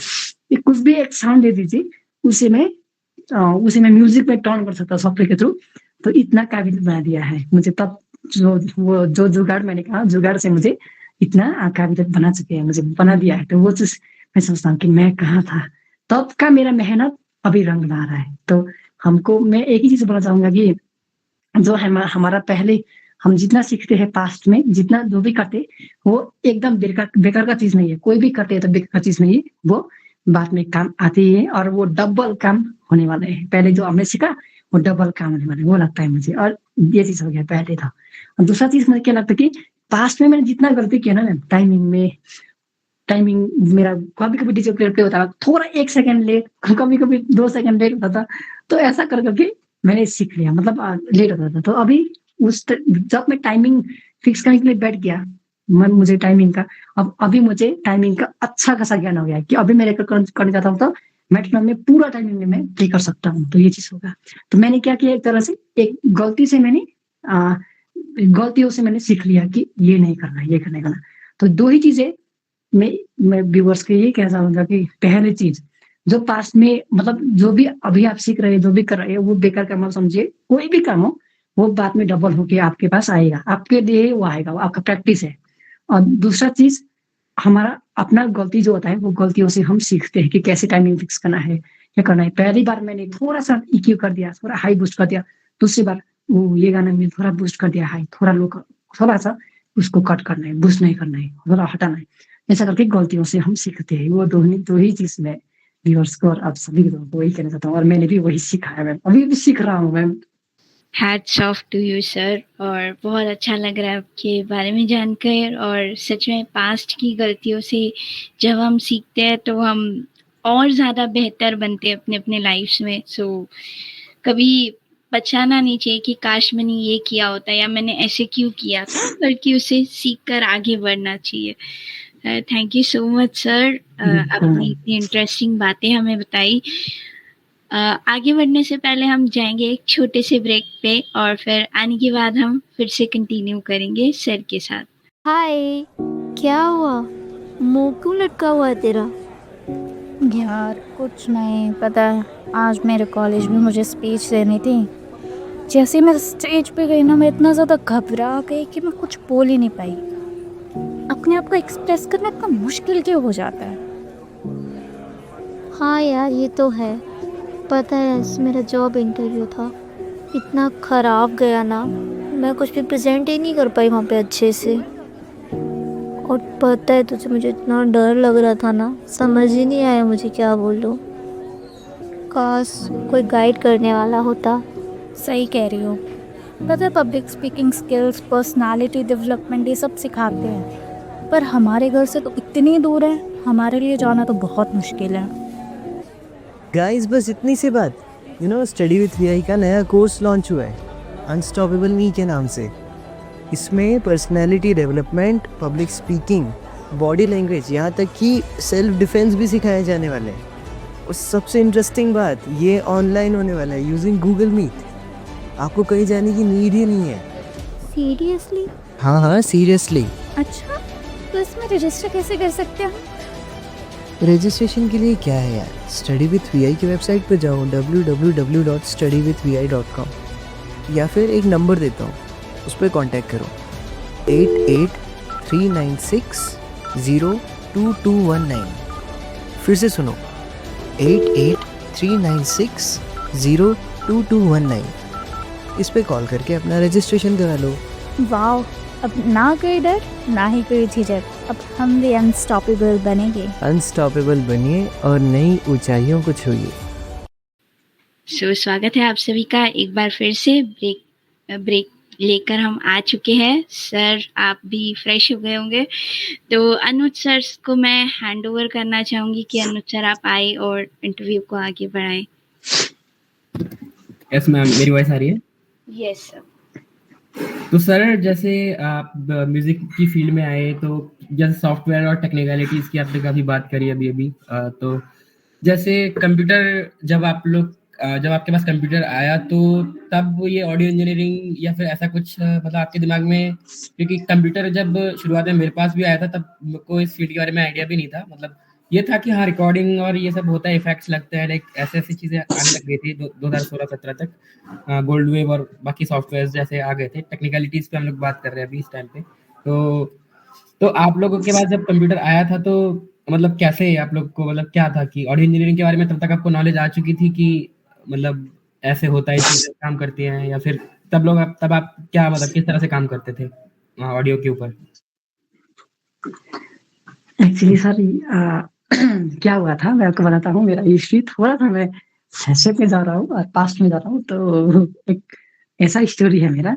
कुछ भी एक साउंड दे दीजिए, उसे मैं म्यूज़िक में टर्न कर सकता हूँ सॉफ्टवेयर के थ्रू। तो इतना काबिल बना दिया है मुझे तब, जो जुगाड़ मैंने कहा, जुगाड़ से मुझे इतना काबिलियत बना चुके हैं, मुझे बना दिया है। तो वो चीज़ मैं सोचता हूँ कि मैं कहाँ था, तब का मेरा मेहनत अभी रंग ला रहा है। तो हमको मैं एक ही चीज़ बोलना चाहूँगा कि जो हमारा पहले हम जितना सीखते हैं पास्ट में, जितना जो भी करते, वो एकदम बेकार का चीज़ नहीं है। कोई भी करते हैं तो बेकार चीज़ नहीं है, वो बाद में काम आती है, और वो डबल काम होने वाले हैं। पहले जो हमने सीखा, वो डबल काम होने वाला है, वो लगता है मुझे। और ये चीज़ हो गया पहले था। और दूसरा चीज़ मुझे क्या लगता है कि पास्ट में मैंने जितना गलती किया ना मैम, टाइमिंग मेरा कभी-कभी डीजे प्लेयर पे होता था, थोड़ा 1 सेकंड लेट, कभी-कभी 2 सेकंड लेट होता था। तो ऐसा कर के मैंने सीख लिया, मतलब लेट होता था। तो अभी जब मैं टाइमिंग फिक्स करने के लिए बैठ गया, मुझे टाइमिंग का, अब अभी मुझे टाइमिंग का अच्छा खासा ज्ञान हो गया है कि अभी मैं रिकॉर्ड करने जाता हूँ, तो मेट्रोनोम में पूरा टाइमिंग में मैं प्ले कर सकता हूँ। तो ये चीज़ होगा। तो मैंने क्या किया, एक तरह से एक गलती से मैंने गलतियों से मैंने सीख लिया कि ये नहीं करना, ये नहीं करना। तो 2 ही चीज़ें मैं व्यूअर्स को यही कहना चाहूँगा कि पहली चीज़, जो पास्ट में मतलब जो भी अभी आप सीख रहे हैं, जो भी कर रहे हैं, वो बेकार का मत समझिए। कोई भी काम हो, वो बाद में डबल होके आपके पास आएगा, आपके लिए वो आएगा, वो आपका प्रैक्टिस है। और दूसरा चीज़, हमारा अपना गलती जो होता है, वो गलतियों से हम सीखते हैं कि कैसे टाइमिंग फिक्स करना है, क्या करना है। पहली बार मैंने थोड़ा-सा ईक्यू कर दिया, थोड़ा हाई बूस्ट कर दिया। दूसरी बार वो ये गाना में थोड़ा बूस्ट कर दिया हाई, थोड़ा लो, थोड़ा-सा उसको कट करना है, बूस्ट नहीं करना है, थोड़ा हटाना है। ऐसा करके गलतियों से हम सीखते हैं। वो 2 ही चीज़ मैं व्यूअर्स को और आप सभी लोगों को वही कहना चाहता हूँ, और मैंने भी वही सीखा है मैम, अभी भी सीख रहा हूँ ma'am. Hats off to you sir. और बहुत अच्छा लग रहा है आपके बारे में जानकर। और सच में पास्ट की गलतियों से जब हम सीखते हैं तो हम और ज़्यादा बेहतर बनते हैं अपने अपने लाइफ्स में। सो कभी पछताना नहीं चाहिए कि काश मैंने ये किया होता या मैंने ऐसे क्यों किया था, बल्कि उसे सीख कर आगे बढ़ना चाहिए। Thank you so much sir, अपनी इतनी इंटरेस्टिंग बातें हमें बताई। आगे बढ़ने से पहले हम जाएंगे एक छोटे से ब्रेक पे और फिर आने के बाद हम फिर से कंटिन्यू करेंगे सर के साथ। हाय, क्या हुआ? मुंह क्यों लटका हुआ है तेरा? यार कुछ नहीं, पता है आज मेरे कॉलेज में मुझे स्पीच देनी थी। जैसे मैं स्टेज पे गई ना, मैं इतना ज़्यादा घबरा गई कि मैं कुछ बोल ही नहीं पाई। अपने आप को एक्सप्रेस करना इतना मुश्किल क्यों हो जाता है? हाँ यार, ये तो है। पता है, मेरा जॉब इंटरव्यू था, इतना ख़राब गया ना, मैं कुछ भी प्रेजेंट ही नहीं कर पाई वहाँ पे अच्छे से। और पता है तुझे, मुझे इतना डर लग रहा था ना, समझ ही नहीं आया मुझे क्या बोलूँ। काश कोई गाइड करने वाला होता। सही कह रही हो। पता है public speaking skills, personality development ये सब सिखाते हैं, पर हमारे घर से तो इतनी दूर है, हमारे लिए जाना तो बहुत मुश्किल है। गाइस बस इतनी सी बात, स्टडी विथ वीआई का नया कोर्स लॉन्च हुआ है अनस्टॉपेबल मी के नाम से। इसमें personality development, public speaking, body language, यहाँ तक कि सेल्फ डिफेंस भी सिखाए जाने वाले हैं। और सबसे इंटरेस्टिंग बात, ये ऑनलाइन होने वाला है यूजिंग गूगल मीट। आपको कहीं जाने की नीड ही नहीं है। सीरियसली? हाँ सीरियसली। अच्छा, तो इसमें रजिस्टर कैसे कर सकते हैं? रजिस्ट्रेशन के लिए क्या है यार, स्टडी विथ वीआई की वेबसाइट पर जाओ www.studywithvi.com, या फिर एक नंबर देता हूँ, उस पर कॉन्टैक्ट करो 8839602219। फिर से सुनो 8839602219। इस पे कॉल करके अपना रजिस्ट्रेशन करा लो। वाह, अब ना कोई डर ना ही कोई झिझक, अब हम भी अनस्टॉपेबल बनेंगे। अनस्टॉपेबल बनिए और नई ऊंचाइयों को छूइए। सो स्वागत है आप सभी का एक बार फिर से। ब्रेक लेकर हम आ चुके हैं। सर आप भी फ्रेश हो गए होंगे, तो अनुज सर को मैं हैंड ओवर करना चाहूँगी कि अनुज सर आप आए और इंटरव्यू को आगे बढ़ाएं। यस मैम, मेरी वॉइस आ रही है? Yes sir. तो सर, जैसे आप म्यूजिक की फील्ड में आए, तो जैसे सॉफ्टवेयर और टेक्निकलिटीज की आपने काफ़ी बात करी अभी तो जैसे कंप्यूटर, जब आपके पास कंप्यूटर आया, तो तब ये ऑडियो इंजीनियरिंग या फिर ऐसा कुछ मतलब आपके दिमाग में, क्योंकि कंप्यूटर जब शुरुआत में मेरे पास भी आया था, तब मेरे इस फील्ड के बारे में आइडिया भी नहीं था। मतलब ये था कि हाँ, रिकॉर्डिंग और ये सब होता है, इफेक्ट्स लगते हैं, लाइक ऐसी चीज़ें आने लग गई थी 2016-17 तक। गोल्ड वेव और बाकी सॉफ्टवेयर जैसे आ गए थे। टेक्निकलिटीज पे हम लोग बात कर रहे हैं अभी इस टाइम पे। तो आप लोगों के पास जब कंप्यूटर आया था, तो मतलब कैसे आप लोग को, मतलब क्या था कि ऑडियो इंजीनियरिंग के बारे में तब तक आपको नॉलेज आ चुकी थी कि मतलब ऐसे होता है, चीज़ें काम करती हैं, या फिर तब आप क्या, मतलब किस तरह से काम करते थे ऑडियो के ऊपर? एक्चुअली सर क्या हुआ था, मैं आपको बताता हूँ। मेरा हिस्ट्री थोड़ा सा, मैं संक्षेप में जा रहा हूँ और पास्ट में जा रहा हूँ। तो एक ऐसा स्टोरी है मेरा।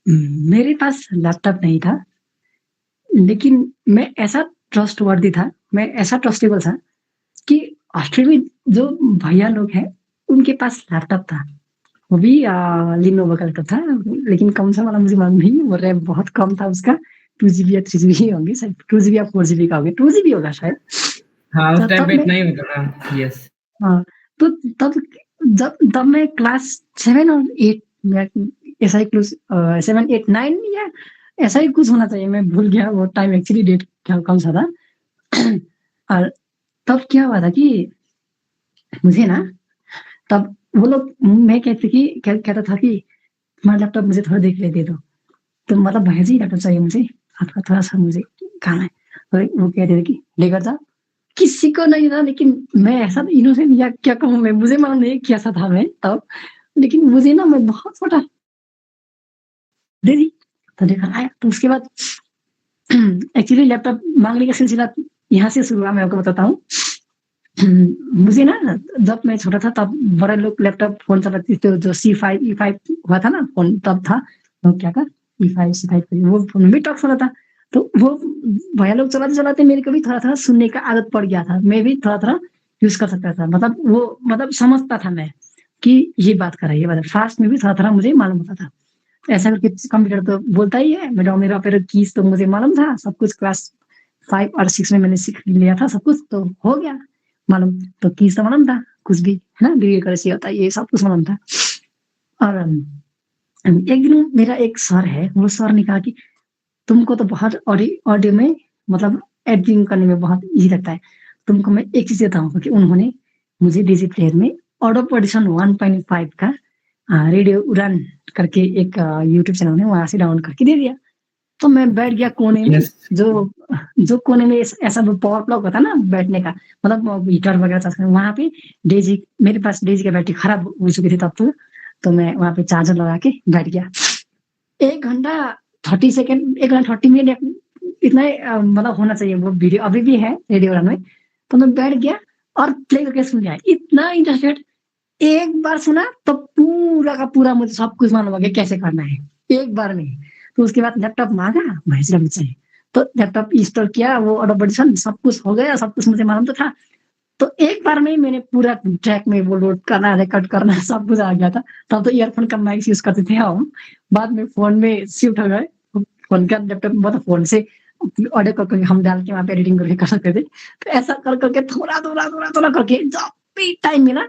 मेरे पास लैपटॉप नहीं था, लेकिन मैं ऐसा ट्रस्टवर्दी था, मैं ऐसा ट्रस्टेबल था कि ऑस्ट्रेलिया में जो भैया लोग हैं, उनके पास लैपटॉप था। वो भी लिनोवो का लैपटॉप था, लेकिन कौन सा वाला मुझे मालूम नहीं। वो रैम बहुत कम था उसका, 2 GB या 3 GB ही होंगे शायद, 2 GB या 4 GB का होगा, 2 GB होगा शायद। हाँ, उस तो टाइम तब पे मैं इतना ही होता था। यस। हाँ, तो तब मैं क्लास 7 और 8 में, ऐसा ही कुछ 7, 8, 9 या ऐसा ही कुछ होना चाहिए, मैं भूल गया वो टाइम एक्चुअली, डेट क्या कौन सा था। और तब क्या हुआ था कि मुझे ना, तब वो लोग, मैं कहता था कि तुम्हारा लैपटॉप मुझे थोड़ा देख ले, दे दो। तो मतलब भैया जी, लैपटॉप चाहिए मुझे, आपका थोड़ा सा मुझे काम है। तो वो कहते थे कि लेकर जाओ। किसी को नहीं था, लेकिन मैं ऐसा इनोसेंट या क्या कहूँ मैं, मुझे मालूम नहीं कैसा था मैं तब, लेकिन मुझे ना, मैं बहुत छोटा दे दी। तो लेकर आया, तो उसके बाद एक्चुअली लैपटॉप मांगने का सिलसिला यहाँ से शुरू हुआ। मैं आपको बताता हूँ। मुझे ना जब मैं छोटा था तब बड़े लोग लैपटॉप फ़ोन चलाते थे, जो C5 E5 हुआ था ना फ़ोन तब था, नोकिया का E5 C5 वो फ़ोन भी टच वाला था। तो वो भैया लोग चलाते-चलाते मेरे को भी थोड़ा-थोड़ा सुनने का आदत पड़ गया था। मैं भी थोड़ा-थोड़ा यूज़ कर सकता था। मतलब वो मतलब समझता था मैं कि ये बात कर रहा है, ये बात है। फास्ट में भी थोड़ा-थोड़ा मुझे मालूम होता था। ऐसा करके कंप्यूटर तो बोलता ही है, मेरा ऑपरेटर कीज़ तो मुझे मालूम था, सब कुछ क्लास 5 और 6 में मैंने सीख लिया था सब कुछ, तो हो गया मालूम। तो कीज़ तो मालूम था, कुछ भी, है ना? डील कैसे होता है, ये सब कुछ मालूम था। और एक दिन मेरा एक सर है, वो सर ने कहा कि तुमको तो बहुत ऑडियो में मतलब एडिटिंग करने में बहुत ईज़ी लगता है। तुमको मैं एक चीज़ बताऊँगा कि उन्होंने मुझे डीजी प्लेयर में एडोब ऑडिशन 1.5 का रेडियो उड़ान करके एक यूट्यूब चैनल है, वहाँ से डाउनलोड करके दे दिया। तो मैं बैठ गया कोने में, यस। जो जो कोने में ऐसा वो पावर प्लग होता है ना बैठने का, मतलब हीटर वगैरह चलता है, वहाँ पे डेज़ी मेरे पास डेज़ी की बैटरी खराब हो चुकी थी तब तो मैं वहाँ पे चार्जर लगा के बैठ गया। 1 घंटा 30 सेकंड 1 घंटा 30 मिनट इतना ही मतलब होना चाहिए वो वीडियो अभी भी है रेडियो रन में। तो मैं बैठ गया और प्ले करके सुन लिया। इतना इंटरेस्टेड एक बार सुना तो पूरा का पूरा मुझे सब कुछ मालूम हो गया कैसे करना है, एक बार में। तो उसके बाद लैपटॉप माँगा, महेश रवि से। तो लैपटॉप इंस्टॉल किया, वो एडोब ऑडिशन सब कुछ हो गया, सब कुछ मुझे मालूम तो था। तो एक बार में ही मैंने पूरा ट्रैक में वो लोड करना, रिकॉर्ड करना सब कुछ आ गया था। तब तो ईयरफ़ोन का माइक यूज़ करते थे हम। बाद में फ़ोन में शिफ्ट हो गए। फ़ोन का लैपटॉप मतलब फ़ोन से ऑडियो करके हम डाल के वहाँ पे एडिटिंग करके कर सकते थे। तो ऐसा कर के थोड़ा करके जब भी टाइम मिला,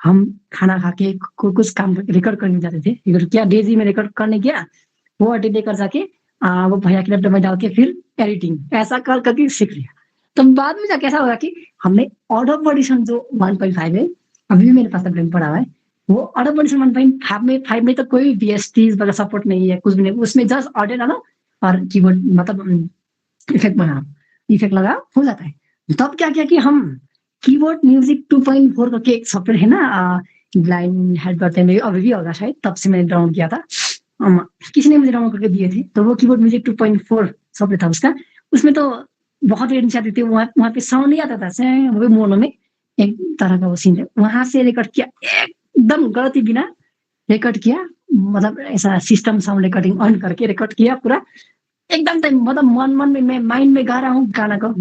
हम खाना खा के कुछ काम रिकॉर्ड करने जाते थे। रिकॉर्ड किया, डेज़ी में रिकॉर्ड करने गया, वो एडिट लेकर जाके वो भैया के लैपटॉप में डाल के फिर एडिटिंग ऐसा करके सीख लिया। तो बाद में जाके ऐसा हुआ कि हमने एडोब ऑडिशन जो 1.5 है, अभी भी मेरे पास अपडेट पड़ा हुआ है। वो एडोब ऑडिशन 1.5 में तो कोई वीएसटीज़ वगैरह सपोर्ट नहीं है, कुछ भी नहीं। उसमें जस्ट ऑडियो डालो और कीबोर्ड मतलब इफेक्ट बनाओ, इफेक्ट लगाओ, हो जाता है। तब क्या किया कि हम कीबोर्ड म्यूजिक 2.4 करके एक सॉफ्टवेयर है ना, ब्लाइंड हेड करते हैं, अभी भी होगा शायद, तब से मैंने डाउनलोड किया था। किसी ने मुझे डाउनलोड करके दिए थे, तो वो कीबोर्ड म्यूजिक 2.4 सॉफ्टवेयर था उसका। उसमें तो बहुत रेटिंग्स आती थी, वहाँ पे साउंड नहीं आता था, वो भी मोनो में एक तरह का वो सीन है। वहाँ से रिकॉर्ड किया, एकदम गलती बिना रिकॉर्ड किया, मतलब ऐसा सिस्टम साउंड रिकॉर्डिंग ऑन करके रिकॉर्ड किया पूरा एकदम टाइम, मतलब मन में मैं माइंड में गा रहा हूँ गाना को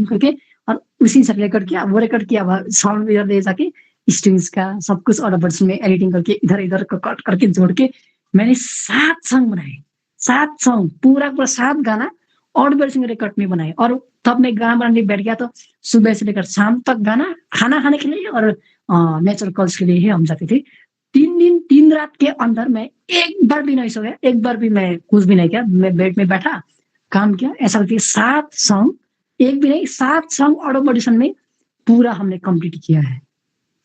करके, और उसी से रिकॉर्ड किया, वो रिकॉर्ड किया साउंड इधर ले जाके स्ट्रिंग्स का सब कुछ और बर्ड्स में एडिटिंग करके इधर कट करके जोड़ के मैंने 7 सॉन्ग बनाए, 7 सॉन्ग पूरा 7 गाना और वर्जन में रिकॉर्ड में बनाए। और तब मैं गाना बनाने बैठ गया, तो सुबह से लेकर शाम तक गाना, खाना खाने के लिए और नेचुरल कॉल्स के लिए ही हम जाते थे। 3 दिन 3 रात के अंदर मैं एक बार भी नहीं सोया, एक बार भी मैं कुछ भी नहीं किया। मैं बेड में बैठा, काम किया, ऐसा करके 7 सॉन्ग, एक भी नहीं 7 सॉन्ग एडोब ऑडिशन में पूरा हमने कंप्लीट किया है।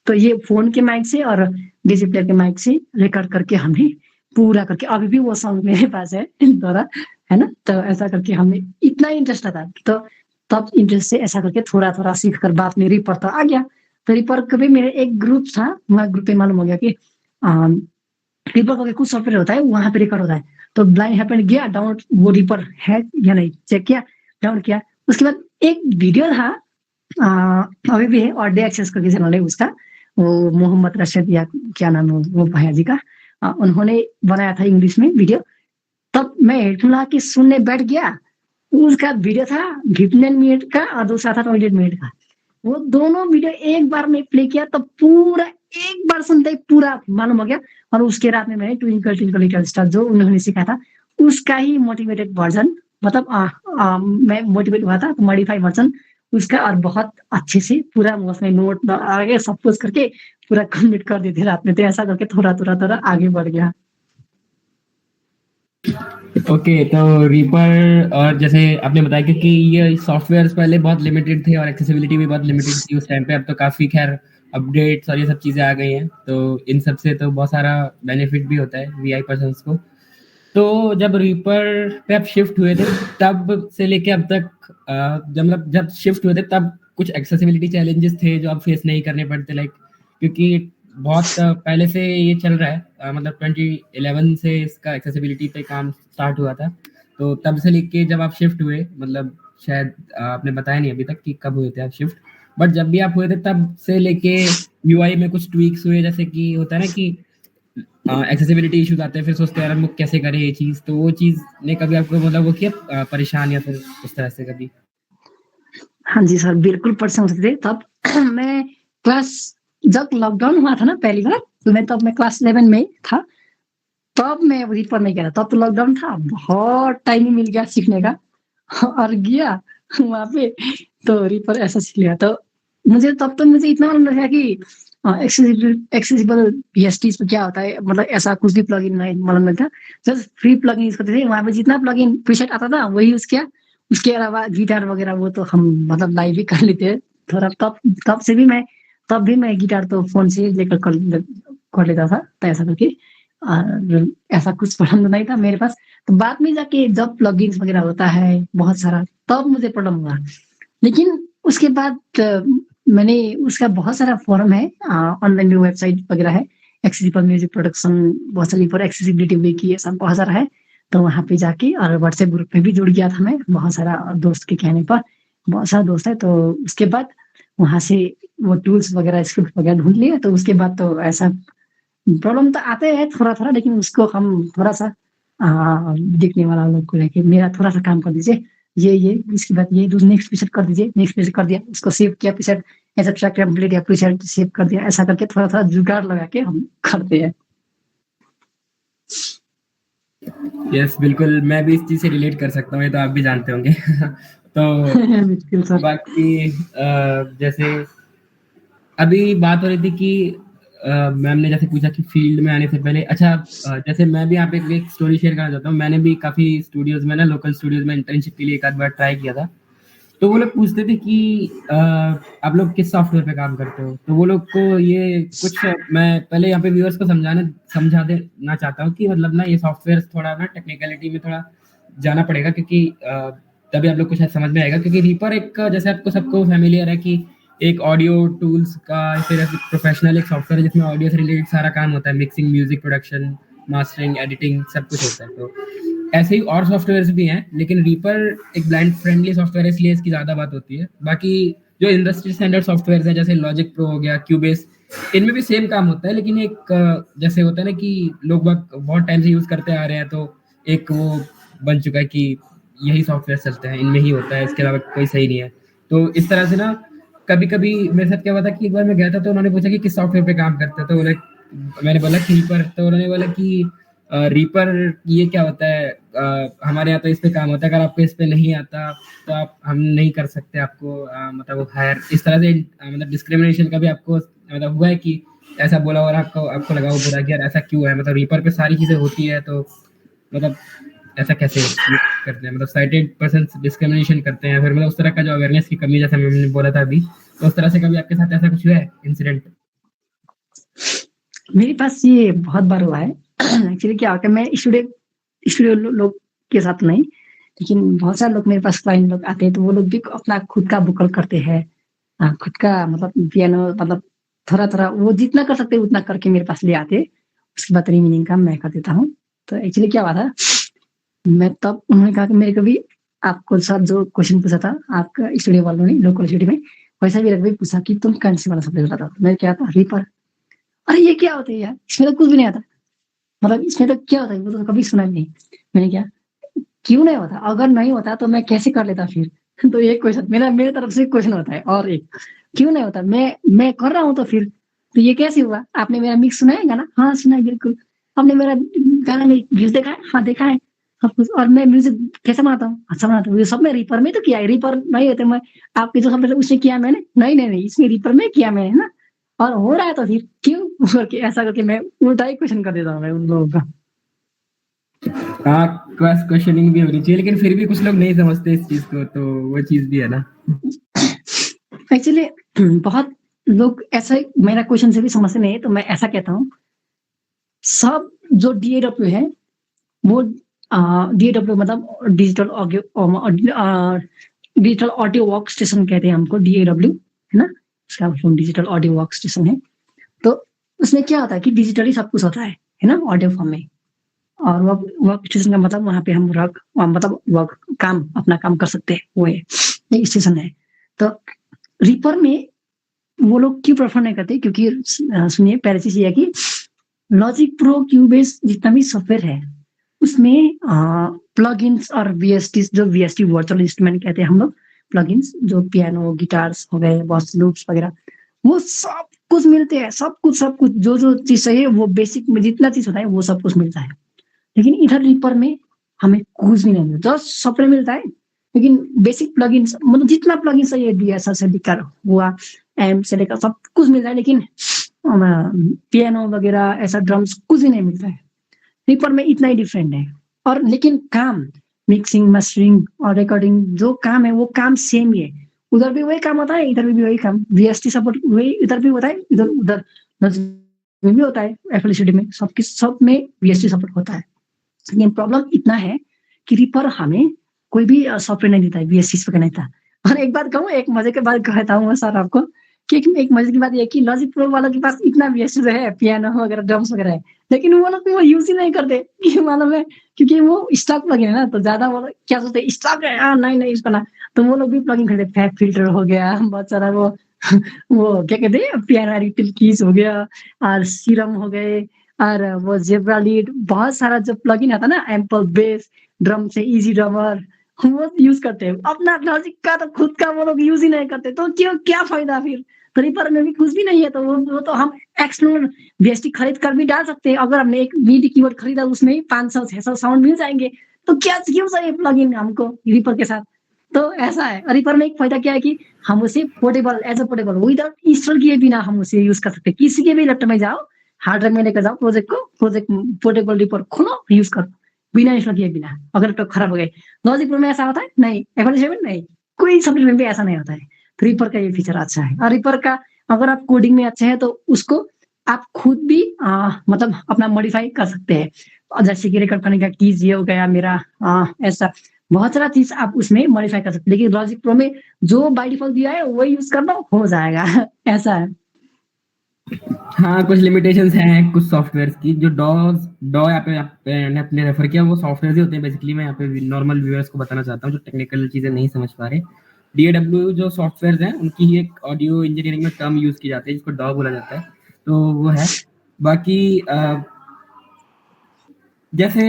तो ये फ़ोन के माइक से और डीजी प्लेयर के माइक से रिकॉर्ड करके हमने पूरा करके, अभी भी वो सॉन्ग मेरे पास है थोड़ा, है ना? तो ऐसा करके हमने इतना इंटरेस्ट था, तो तब इंटरेस्ट से ऐसा करके थोड़ा-थोड़ा सीख कर बाद में रिपर तो आ गया। तो रिपर का भी मेरे एक ग्रुप था, वहाँ ग्रुप पे मालूम हो गया कि रिपर करके कुछ सॉफ्टवेयर होता है, वहाँ पे रिकॉर्ड होता है। तो ब्लाइंड हैपेंड गया डाउनलोड, वो रिपर है या नहीं चेक किया, डाउनलोड किया। उसके बाद एक वीडियो था, अभी भी है, और डे एक्सेस करके चैनल है उसका, वो मोहम्मद रशीद या क्या नाम है वो भैया जी का, उन्होंने बनाया था इंग्लिश में वीडियो। तब मैं हेडफोन लगा के सुनने बैठ गया, उसका वीडियो था 59 मिनट का और दूसरा था 28 मिनट का। वो दोनों वीडियो एक बार में प्ले किया तो पूरा एक बार सुनते ही पूरा मालूम हो गया। और उसके रात में मैंने ट्विंकल ट्विंकल लिटिल स्टार जो उन्होंने सीखा था उसका ही मोटिवेटेड वर्जन, मतलब मैं मोटिवेट हुआ था तो मॉडिफाई वर्जन उसका, और बहुत अच्छे से पूरा उसमें नोट आगे सब कुछ करके पूरा कंप्लीट कर देते रात में। तो ऐसा करके थोड़ा आगे बढ़ गया। ओके, तो रीपर, और जैसे आपने बताया कि ये सॉफ्टवेयर्स पहले बहुत लिमिटेड थे और एक्सेसिबिलिटी भी बहुत लिमिटेड थी उस टाइम पे। अब तो काफ़ी खैर अपडेट्स और ये सब चीज़ें आ गई हैं, तो इन सब से तो बहुत सारा बेनिफिट भी होता है वीआई पर्सन्स को। तो जब रीपर पे आप शिफ्ट हुए थे तब से लेके अब तक, जब शिफ्ट हुए थे तब कुछ एक्सेसिबिलिटी चैलेंजेस थे जो आप फेस नहीं करने पड़ते, लाइक क्योंकि बहुत पहले से ये चल रहा है, मतलब 2011 से इसका एक्सेसिबिलिटी पे काम स्टार्ट हुआ था। तो तब से लेके जब आप शिफ्ट हुए, मतलब शायद आपने बताया नहीं अभी तक कि कब हुए थे आप शिफ्ट, बट जब भी आप हुए थे तब से लेके यूआई में कुछ ट्वीक्स हुए, जैसे कि होता है ना कि एक्सेसिबिलिटी इश्यूज आते हैं, फिर सोचते हैं यार हम कैसे करें ये चीज़, तो वो चीज़ ने कभी आपको मतलब वो किया परेशान या फिर उस तरह से कभी? हाँ जी सर, बिल्कुल परेशान होते थे तब। मैं क्लास जब लॉकडाउन हुआ था ना पहली बार, तो मैं क्लास 11 में था, तब मैं रीपर में गया था। तब तो लॉकडाउन था, बहुत टाइम ही मिल गया सीखने का और गया वहाँ पे, तो रीपर ऐसा सीख लिया। तो मुझे तब तो मुझे इतना मालूम था कि एक्सेसिबल पीएसटीज पे क्या होता है, मतलब ऐसा कुछ भी प्लगइन नहीं मालूम नहीं था। जस्ट फ्री प्लगइन यूज करते थे, वहाँ पे जितना प्लगइन प्रीसेट आता था वही यूज किया। उसके अलावा गिटार वगैरह वो तो हम मतलब लाइव ही कर लेते हैं थोड़ा। तब तब भी मैं गिटार तो फोन से लेकर कर लेता था, तो ऐसा करके ऐसा कुछ प्रॉब्लम नहीं था मेरे पास। तो बाद में जाके जब प्लगइन्स वगैरह होता है बहुत सारा, तब मुझे प्रॉब्लम हुआ। लेकिन उसके बाद मैंने उसका बहुत सारा फोरम है, ऑनलाइन वेबसाइट वगैरह है, एक्सेसिबल म्यूजिक प्रोडक्शन, बहुत सारी फॉर एक्सेसिबिलिटी वीक, ये सब बहुत सारा है। तो वहाँ पे जाके और व्हाट्सएप ग्रुप में भी जुड़ गया था मैं, बहुत सारा दोस्त के कहने पर, बहुत सारा दोस्त है। तो उसके बाद वहाँ से वो टूल्स वगैरह स्क्रिप्ट वगैरह ढूंढ लिए। तो उसके बाद तो ऐसा प्रॉब्लम तो आते हैं थोड़ा थोड़ा, लेकिन उसको हम थोड़ा सा देखने वाला लोग को लेके मेरा थोड़ा सा काम कर दीजिए, ये इसके बाद ये नेक्स्ट प्रीसेट कर दीजिए, नेक्स्ट प्रीसेट कर दिया, उसको सेव किया प्रीसेट, ऐसा ट्रैक कंप्लीट या प्रीसेट सेव कर दिया, ऐसा करके थोड़ा थोड़ा जुगाड़ लगा के हम करते हैं। यस बिल्कुल, मैं भी इस चीज़ से रिलेट कर सकता हूँ, ये तो आप भी जानते होंगे। तो बिल्कुल सर। बाकी जैसे अभी बात हो रही थी कि मैम ने जैसे पूछा कि फील्ड में आने से पहले, अच्छा जैसे मैं भी यहाँ पे एक स्टोरी शेयर करना चाहता हूँ। मैंने भी काफ़ी स्टूडियोज़ में ना, लोकल स्टूडियोज़ में इंटर्नशिप के लिए एक आध बार ट्राई किया था। तो वो लोग पूछते थे कि आप लोग किस सॉफ्टवेयर पे काम करते हो, तो वो लोग को ये कुछ, मैं पहले यहाँ पे व्यूअर्स को समझा देना चाहता हूँ कि मतलब ना ये सॉफ्टवेयर थोड़ा ना टेक्निकलिटी में थोड़ा जाना पड़ेगा, क्योंकि तभी आप लोग को शायद समझ में आएगा। क्योंकि रीपर एक, जैसे आपको सबको फैमिलियर है कि एक ऑडियो टूल्स का फिर प्रोफेशनल एक सॉफ्टवेयर है जिसमें ऑडियो से रिलेटेड सारा काम होता है, mixing, music production, mastering, editing, सब कुछ होता है। तो ऐसे ही और सॉफ्टवेयर्स भी हैं, लेकिन रीपर एक ब्लाइंड फ्रेंडली सॉफ्टवेयर है, इसलिए इसकी ज़्यादा बात होती है। बाकी जो इंडस्ट्री स्टैंडर्ड सॉफ्टवेयर्स हैं जैसे लॉजिक प्रो हो गया, क्यूबेस, इनमें भी सेम काम होता है, लेकिन एक जैसे होता है ना कि लोग बहुत टाइम से यूज़ करते आ रहे हैं, तो एक वो बन चुका है कि यही सॉफ्टवेयर चलते हैं, इनमें ही होता है, इसके अलावा कोई सही नहीं है। तो इस तरह से ना कभी कभी मेरे साथ क्या हुआ था कि एक बार मैं गया था, तो उन्होंने पूछा कि किस सॉफ्टवेयर पे काम करते हैं, तो मैंने बोला कि रीपर। तो उन्होंने बोला कि रीपर ये क्या होता है, हमारे यहाँ तो इस पे काम होता है, अगर आपको इस पे नहीं आता तो हम नहीं कर सकते आपको मतलब वो हायर। इस तरह से मतलब डिस्क्रिमिनेशन का भी आपको मतलब हुआ है कि ऐसा बोला, और आपको लगा वो बुरा कि यार ऐसा क्यों है, मतलब रीपर पे सारी चीज़ें होती है, तो मतलब ऐसा कैसे करते हैं, मतलब साइटेड पर्सन डिस्क्रिमिनेशन करते हैं, फिर मतलब उस तरह का जो अवेयरनेस की कमी, जैसे मैंने बोला था अभी, तो उस तरह से कभी आपके साथ ऐसा कुछ हुआ है इंसिडेंट? मेरे पास ये बहुत बार हुआ है। एक्चुअली क्या होता है, मैं स्टूडियो लोग के साथ नहीं, लेकिन बहुत सारे लोग मेरे पास क्लाइंट लोग आते हैं, तो वो लोग भी अपना खुद का वोकल करते हैं, खुद का मतलब पियानो, मतलब थोड़ा थोड़ा वो जितना कर सकते हैं उतना करके मेरे पास ले आते हैं। उसके बाद रिमेनिंग काम मैं कर देता हूँ। तो एक्चुअली क्या हुआ था, मैं तब उन्होंने कहा कि मेरे को भी आपको साथ जो क्वेश्चन पूछा था आपका स्टूडियो वालों ने, लोकल स्टूडियो में, वैसा भी रघुवीर पूछा कि तुम कौन सी वाला सब्जेक्ट बताओ। मैं क्या था, रीपर। अरे ये क्या होता है यार, इसमें तो कुछ भी नहीं आता, मतलब इसमें तो क्या होता है वो तो कभी सुना नहीं। मैंने क्या, क्यों नहीं होता, अगर नहीं होता तो मैं कैसे कर लेता फिर। तो एक क्वेश्चन मेरे तरफ से क्वेश्चन होता है, और एक क्यों नहीं होता, मैं कर रहा हूँ तो फिर तो ये कैसे हुआ। आपने मेरा मिक्स सुना है गाना? हाँ सुना है बिल्कुल। आपने मेरा गाना में व्यूज देखा है? हाँ देखा है सब कुछ। और मैं म्यूजिक कैसे बनाता हूँ? अच्छा बनाता हूँ। ये सब मैं रीपर में तो किया है, रीपर नहीं होते मैं आपके जो सब उसमें किया मैंने, नहीं इसमें रीपर में किया मैंने ना, और हो रहा है तो फिर क्यों करके ऐसा करके मैं उल्टा ही क्वेश्चन कर देता हूँ मैं उन लोगों का। हाँ, क्वेश्चनिंग भी होनी चाहिए, लेकिन फिर भी कुछ लोग नहीं समझते इस चीज को, तो वो चीज भी है ना। एक्चुअली बहुत लोग ऐसा मेरा क्वेश्चन से भी समझते नहीं है, तो मैं ऐसा कहता हूँ, सब जो DAW है वो DAW मतलब डिजिटल ऑडियो वर्क स्टेशन कहते हैं हमको, DAW है ना, इसका डिजिटल ऑडियो वर्क स्टेशन है। तो उसमें क्या होता है कि डिजिटली सब कुछ होता है ना, ऑडियो फॉर्म में। और वर्क स्टेशन का मतलब वहाँ पे हम मतलब वर्क काम अपना काम कर सकते हैं, वो है स्टेशन है। तो रिपर में वो लोग क्यों प्रेफर नहीं करते, क्योंकि सुनिए, पहली चीज ये है कि लॉजिक प्रो, क्यूबेस जितना भी सॉफ्टवेयर है उसमें प्लगइन्स और वीएसटीज, जो वीएसटी वर्चुअल इंस्ट्रूमेंट कहते हैं हम लोग, प्लगइन्स जो पियानो, गिटार्स हो गए, बॉस लूप्स वगैरह, वो सब कुछ मिलते हैं। सब कुछ जो जो चीज चाहिए वो बेसिक में जितना चीज होता है वो सब कुछ मिलता है। लेकिन इधर रिपर में हमें कुछ भी नहीं मिलता, जस्ट सॉफ्टवेयर मिलता है, लेकिन बेसिक प्लगइन्स मतलब जितना प्लगइन चाहिए, डीएसआर से लेकर हुआ, एम से लेकर सब कुछ मिलता है, लेकिन पियानो वगैरह ऐसा ड्रम्स कुछ भी नहीं मिलता है। रिपर में इतना ही डिफरेंट है। और लेकिन काम, मिक्सिंग, मास्टरिंग और रिकॉर्डिंग जो काम है वो काम सेम ही है। उधर भी वही काम होता है, इधर भी वही काम, वीएसटी सपोर्ट वही इधर भी होता है, इधर उधर में भी होता है, एफएलसीडी में, सब में वीएसटी सपोर्ट होता है। लेकिन प्रॉब्लम इतना है कि रिपर हमें कोई भी सॉफ्टवेयर नहीं देता है, वीएसटी पे नहीं था। और एक बात कहूँ, एक मजे के बात कहता हूँ सर आपको, कि एक मजे की बात ये कि लॉजिक प्रो वालों के पास इतना वीएसटी है, पियानो वगैरह, ड्रम्स वगैरह है, लेकिन वो लोग वो यूज ही नहीं करते, कि मालूम है, क्योंकि वो स्टॉक प्लगइन है ना, तो ज्यादा वो क्या सोचते हैं, स्टॉक है, नहीं यूज करना, तो वो लोग भी प्लगइन खरीदे, फैब फिल्टर हो गया, बहुत सारा वो क्या कहते हैं, पियानो एडिटिव कीज हो गया, और सीरम हो गए, और वो जेब्रा लीड, बहुत सारा जो प्लगइन आता है ना, एम्पल बेस, ड्रम से इजी ड्रमर, वो यूज करते हैं। अपना लॉजिक का तो खुद का वो लोग यूज ही नहीं करते, तो क्यों, क्या फायदा फिर। तो रिपर में भी कुछ भी नहीं है, तो वो तो हम एक्सटर्नल वीएसटी खरीद कर भी डाल सकते हैं। अगर हमने एक मीडी कीबोर्ड खरीदा, उसमें ही 500-600 साउंड मिल जाएंगे, तो क्या क्यों चाहिए प्लगइन हमको रिपर के साथ। तो ऐसा है। रिपर में एक फायदा क्या है कि हम उसे portable, as a portable, without install किए बिना हम उसे यूज कर सकते हैं। किसी के भी लैपटॉप में जाओ, हार्ड ड्राइव में लेकर जाओ प्रोजेक्ट पोर्टेबल रिपर खोलो, यूज करो बिना इंस्टॉल किए बिना। अगर लैपटॉप खराब हो गए, लॉजिक प्रो में ऐसा होता है नहीं, एफएल7 नहीं, कोई सॉफ्टवेयर में भी ऐसा नहीं होता है। तो रिपर का ये फीचर अच्छा है। और रिपर का अगर आप कोडिंग में अच्छे हैं तो उसको आप खुद भी मतलब अपना मॉडिफाई कर सकते हैं। और जैसे कि रिकॉर्ड करने का कीज ये हो गया मेरा, ऐसा बहुत सारा चीज आप उसमें मॉडिफाई कर सकते हैं। लेकिन लॉजिक प्रो में जो बाय डिफॉल्ट दिया है वही यूज करना हो जाएगा। ऐसा है। हाँ, कुछ लिमिटेशंस हैं कुछ सॉफ्टवेयर्स की। जो डॉ यहाँ पे आपने रेफर किया, वो सॉफ्टवेयर ही होते हैं बेसिकली। मैं यहाँ पे नॉर्मल व्यूअर्स को बताना चाहता हूँ जो टेक्निकल चीजें नहीं समझ पा रहे। DAW जो सॉफ्टवेयर हैं, उनकी ही एक ऑडियो इंजीनियरिंग में टर्म यूज की जाती है जिसको डॉ बोला जाता है, तो वो है। बाकी जैसे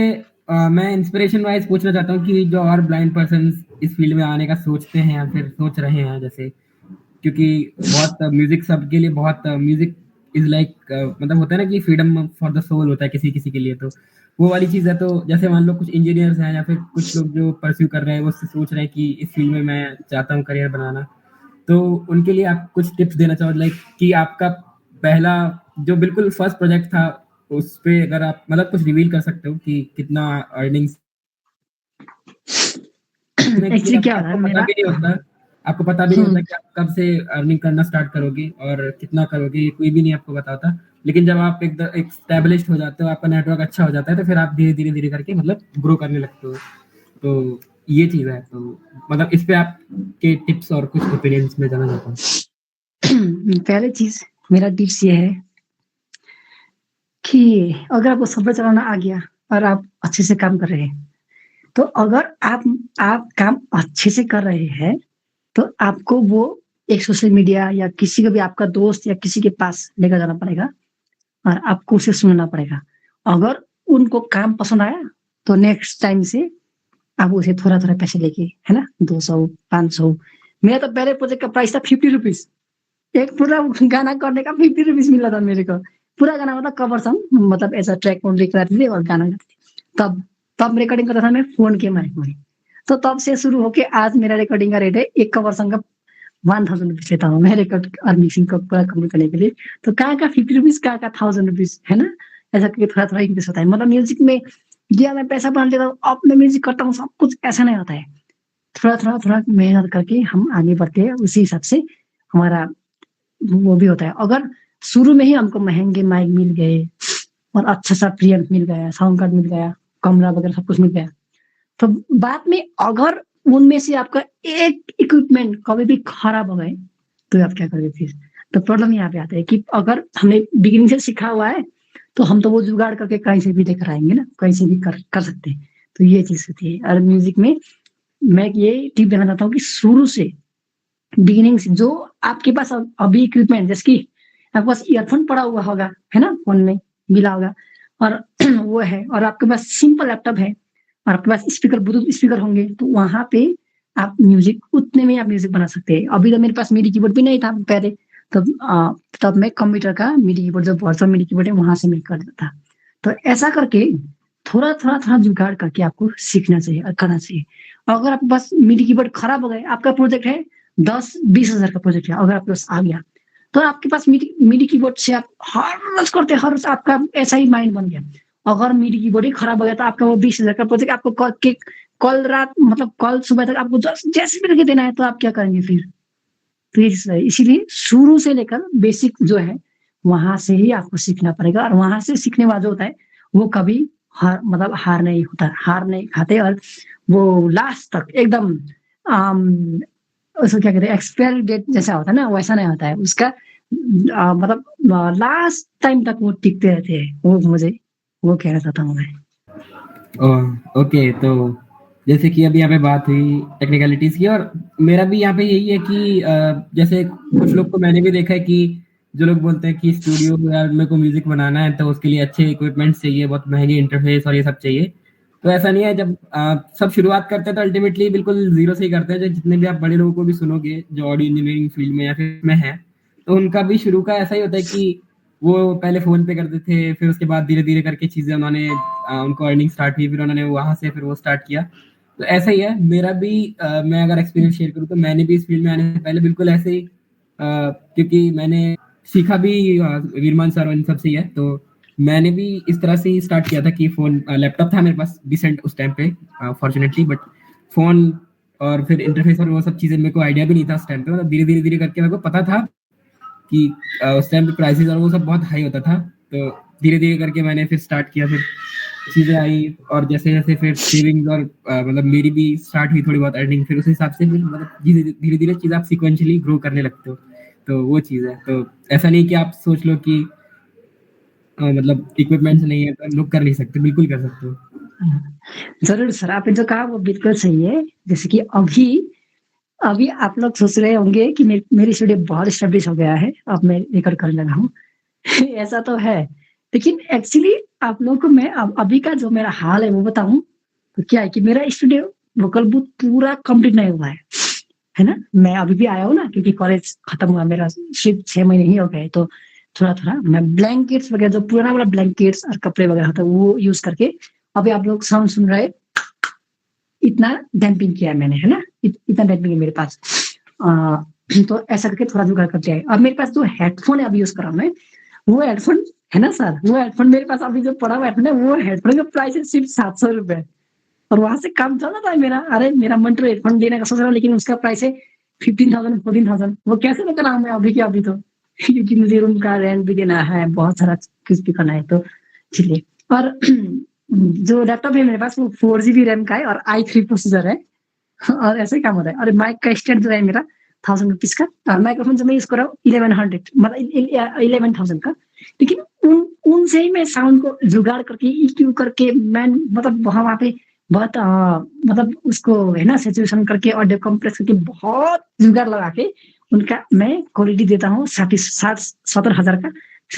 मैं इंस्पिरेशन वाइज पूछना चाहता हूँ कि जो और ब्लाइंड पर्सन इस फील्ड में आने का सोचते हैं या फिर सोच रहे हैं, जैसे क्योंकि बहुत म्यूजिक सबके लिए बहुत म्यूजिक इज लाइक मतलब होता है ना कि फ्रीडम फॉर द सोल होता है किसी किसी के लिए, तो वो वाली चीज़ है। तो जैसे मान लो कुछ इंजीनियर्स हैं या फिर कुछ लोग जो परस्यू कर रहे हैं, वो सोच रहे हैं कि इस फील्ड में मैं चाहता हूँ करियर बनाना, तो उनके लिए आप कुछ टिप्स देना चाहो, लाइक कि आपका पहला जो बिल्कुल फर्स्ट प्रोजेक्ट था उस पे अगर आप मतलब कुछ रिवील कर सकते हो कि कितना अर्निंग्स एक्चुअली क्या होता है, मेरा आपको पता भी नहीं होता कि आप कब से अर्निंग करना स्टार्ट करोगे और कितना करोगे, कोई भी नहीं आपको बताता। लेकिन जब आप एक एस्टैब्लिश्ड हो जाते हो, आपका नेटवर्क अच्छा हो जाता है, तो फिर आप धीरे धीरे करके मतलब ग्रो करने लगते हो। तो ये चीज है। तो मतलब इस पे आपके टिप्स और कुछ ओपिनियंस में जानना चाहता हूँ। पहले चीज मेरा टिप्स ये है कि अगर आपको सब्र चलाना आ गया और आप अच्छे से काम कर रहे हैं, तो अगर आप काम अच्छे से कर रहे हैं, तो आपको वो एक सोशल मीडिया या किसी को भी, आपका दोस्त या किसी के पास लेकर जाना पड़ेगा और आपको उसे सुनना पड़ेगा। अगर उनको काम पसंद आया तो नेक्स्ट टाइम से आप उसे थोड़ा थोड़ा पैसे लेके, है ना, 200, 500। मेरा तो पहले प्रोजेक्ट का प्राइस था 50 रुपीज। एक पूरा गाना करने का 50 रुपीज मिला था मेरे को। पूरा गाना मतलब कवर सॉन्ग, मतलब ऐसा ट्रैक में लिख रहे थे और गाना गाते थे। तब रिकॉर्डिंग करता था मैं फोन के माइक में। तो तब से शुरू होके आज मेरा रिकॉर्डिंग का रेट है, एक कवर सॉन्ग का 1000 रुपीज लेता हूँ मैं रिकॉर्ड और मिक्सिंग को पूरा कंप्लीट करने के लिए। तो कहाँ का 50 रुपीज, कहाँ का 1000 रुपीज, है ना। ऐसा करके थोड़ा थोड़ा इंक्रीज होता है। मतलब म्यूजिक में दिया मैं पैसा बना लेता हूँ, अब मैं म्यूजिक करता हूँ, सब कुछ ऐसा नहीं होता है। थोड़ा मेहनत करके हम आगे बढ़ते हैं, उसी हिसाब से हमारा वो भी होता है। अगर शुरू में ही हमको महंगे माइक मिल गए और अच्छा सा प्रियंक मिल गया, साउंड कार्ड मिल गया, कमरा वगैरह सब कुछ मिल गया, तो बाद में अगर उनमें से आपका एक इक्विपमेंट कभी भी खराब हो गए तो आप क्या करोगे फिर। तो प्रॉब्लम यहाँ पे आता है कि अगर हमने बिगिनिंग से सीखा हुआ है तो हम तो वो जुगाड़ करके कहीं से भी लेकर आएंगे ना, कहीं से भी कर सकते हैं। तो ये चीज होती है। और म्यूजिक में मैं ये टिप देना चाहता हूँ कि शुरू से बिगिनिंग से जो आपके पास अभी इक्विपमेंट, जैसे कि आपके पास ईयरफोन पड़ा हुआ होगा, है ना, फोन में मिला होगा, और वो है, और आपके पास सिंपल लैपटॉप है, और आपके पास स्पीकर, ब्लूटूथ स्पीकर होंगे, तो वहां पे आप म्यूजिक, उतने में आप म्यूजिक बना सकते हैं। अभी तो मेरे पास मिडी कीबोर्ड भी नहीं था पहले, तब मैं कंप्यूटर का मिडी कीबोर्ड, जो वर्चुअल मिडी कीबोर्ड है, वहां से मैं कर देता था। तो ऐसा करके थोड़ा थोड़ा थोड़ा जुगाड़ करके आपको सीखना चाहिए और करना चाहिए। अगर आपके पास मिडी कीबोर्ड खराब हो गए, आपका प्रोजेक्ट है 10-20 हजार का प्रोजेक्ट है, अगर आपके पास आ गया, तो आपके पास मिडी कीबोर्ड से आप हर रोज करते, हर रोज आपका ऐसा ही माइंड बन गया। अगर मिडी कीबोर्ड ही खराब हो गया, तो आपका वो 20 हजार का प्रोजेक्ट आपको कल रात, मतलब कल सुबह तक आपको जैसे भी करके देना है, तो आप क्या करेंगे फिर? तो इसीलिए शुरू से लेकर बेसिक जो है, वहां से ही आपको सीखना पड़ेगा, और वहां से सीखने वाला जो होता है, वो कभी हार नहीं होता, हार नहीं खाते, और वो लास्ट तक एकदम उसको क्या कहते हैं, एक्सपायरी डेट जैसा होता है ना, वैसा नहीं होता है उसका। मतलब लास्ट टाइम तक वो टिकते रहते हैं। वो कहना चाहता हूँ मैं। ओके, तो जैसे कि अभी यहाँ पे बात हुई टेक्निकलिटीज की, और मेरा भी यहाँ पे यही है कि जैसे कुछ लोग को मैंने भी देखा है कि जो लोग बोलते हैं कि स्टूडियो यार मेरे को म्यूजिक बनाना है, तो उसके लिए अच्छे इक्विपमेंट्स चाहिए, बहुत महंगे इंटरफेस और ये सब चाहिए। तो ऐसा नहीं है, जब सब शुरुआत करते हैं तो अल्टीमेटली बिल्कुल जीरो से ही करते हैं। जो जितने भी आप बड़े लोगों को भी सुनोगे जो ऑडियो इंजीनियरिंग फील्ड में या फिर में है, तो उनका भी शुरू का ऐसा ही होता है कि वो पहले फोन पे करते थे, फिर उसके बाद धीरे धीरे करके चीजें उन्होंने उनको अर्निंग स्टार्ट हुई, फिर उन्होंने वहां से फिर वो स्टार्ट किया। तो ऐसा ही है मेरा भी। मैं अगर एक्सपीरियंस शेयर करूँ तो मैंने भी इस फील्ड में आने से पहले बिल्कुल ऐसे ही, क्योंकि मैंने सीखा भी वीरमान सर और इन सब से ही है, तो मैंने भी इस तरह से ही स्टार्ट किया था कि फोन, लैपटॉप था मेरे पास डिसेंट उस टाइम पे फॉर्चुनेटली, बट फोन और फिर इंटरफेस और वो सब चीजें मेरे को आइडिया भी नहीं था उस टाइम पे। मतलब धीरे धीरे करके मेरे को पता था कि उस टाइम पे प्राइसेस और वो सब बहुत हाई होता था, तो धीरे धीरे करके मैंने फिर स्टार्ट किया, फिर चीजें आई, और जैसे जैसे फिर सेविंग्स और मतलब मेरी भी स्टार्ट हुई थोड़ी बहुत अर्निंग, फिर उस हिसाब से फिर मतलब धीरे धीरे चीज आप सिक्वेंशली ग्रो करने लगते हो। तो वो चीज है। तो ऐसा नहीं कि आप सोच लो कि मतलब इक्विपमेंट्स नहीं है तो लोग कर नहीं सकते, बिल्कुल कर सकते हो। जरूर सर, आपने जो कहा वो बिल्कुल सही है। जैसे कि अभी आप लोग सोच रहे होंगे कि मेरी स्टूडियो बहुत स्टेब्लिश हो गया है, अब मैं रिकॉर्ड करने लगा हूँ। ऐसा तो है, लेकिन एक्चुअली आप लोगों को मैं अभी का जो मेरा हाल है वो बताऊं, तो क्या है कि मेरा स्टूडियो वोकल बूथ पूरा कंप्लीट नहीं हुआ है ना। मैं अभी भी आया हूँ ना, क्योंकि कॉलेज खत्म हुआ मेरा, सिर्फ 6 महीने ही हो गए, तो थोड़ा थोड़ा मैं ब्लैंकेट्स वगैरह, जो पुराना वाला ब्लैंकेट्स और कपड़े वगैरह होता है, वो यूज करके अभी आप लोग साउंड सुन रहे, इतना डैम्पिंग किया है मैंने, है ना, इतना डैम्पिंग है मेरे पास। तो ऐसा करके थोड़ा जुगाड़ करते हैं। अब मेरे पास जो हेडफोन है अभी यूज कर रहा हूँ मैं, वो हेडफोन है ना सर, वो हेडफोन मेरे पास अभी जो पड़ा हुआ हेडफोन है, वो हेडफोन का प्राइस है सिर्फ 700 रुपए, और वहां से काम चल रहा था मेरा। अरे मेरा मन तो हेडफोन लेने का सोच रहा, लेकिन उसका प्राइस है 15,000 14,000। वो कैसे लेकर आऊं मैं अभी के अभी, तो क्योंकि मुझे रूम का रेंट भी देना है, बहुत सारा कुछ भी करना है, तो इसलिए। और जो लैपटॉप है मेरे पास, वो 4 GB रैम का है और i3 प्रोसेसर है, और ऐसे ही काम होता है। और माइक का स्टैंड जो है मेरा 1000 रुपीज का, और माइक्रोफोन जो मैं यूज कर रहा हूँ 1100, मतलब 11,000 का। लेकिन उनसे ही मैं साउंड को जुगाड़ करके, EQ करके, मैं मतलब वहां पे बहुत मतलब उसको है ना सैचुरेशन करके, ऑडियो कम्प्रेस करके, बहुत जुगाड़ लगा के उनका मैं क्वालिटी देता हूँ 60-70 हजार का।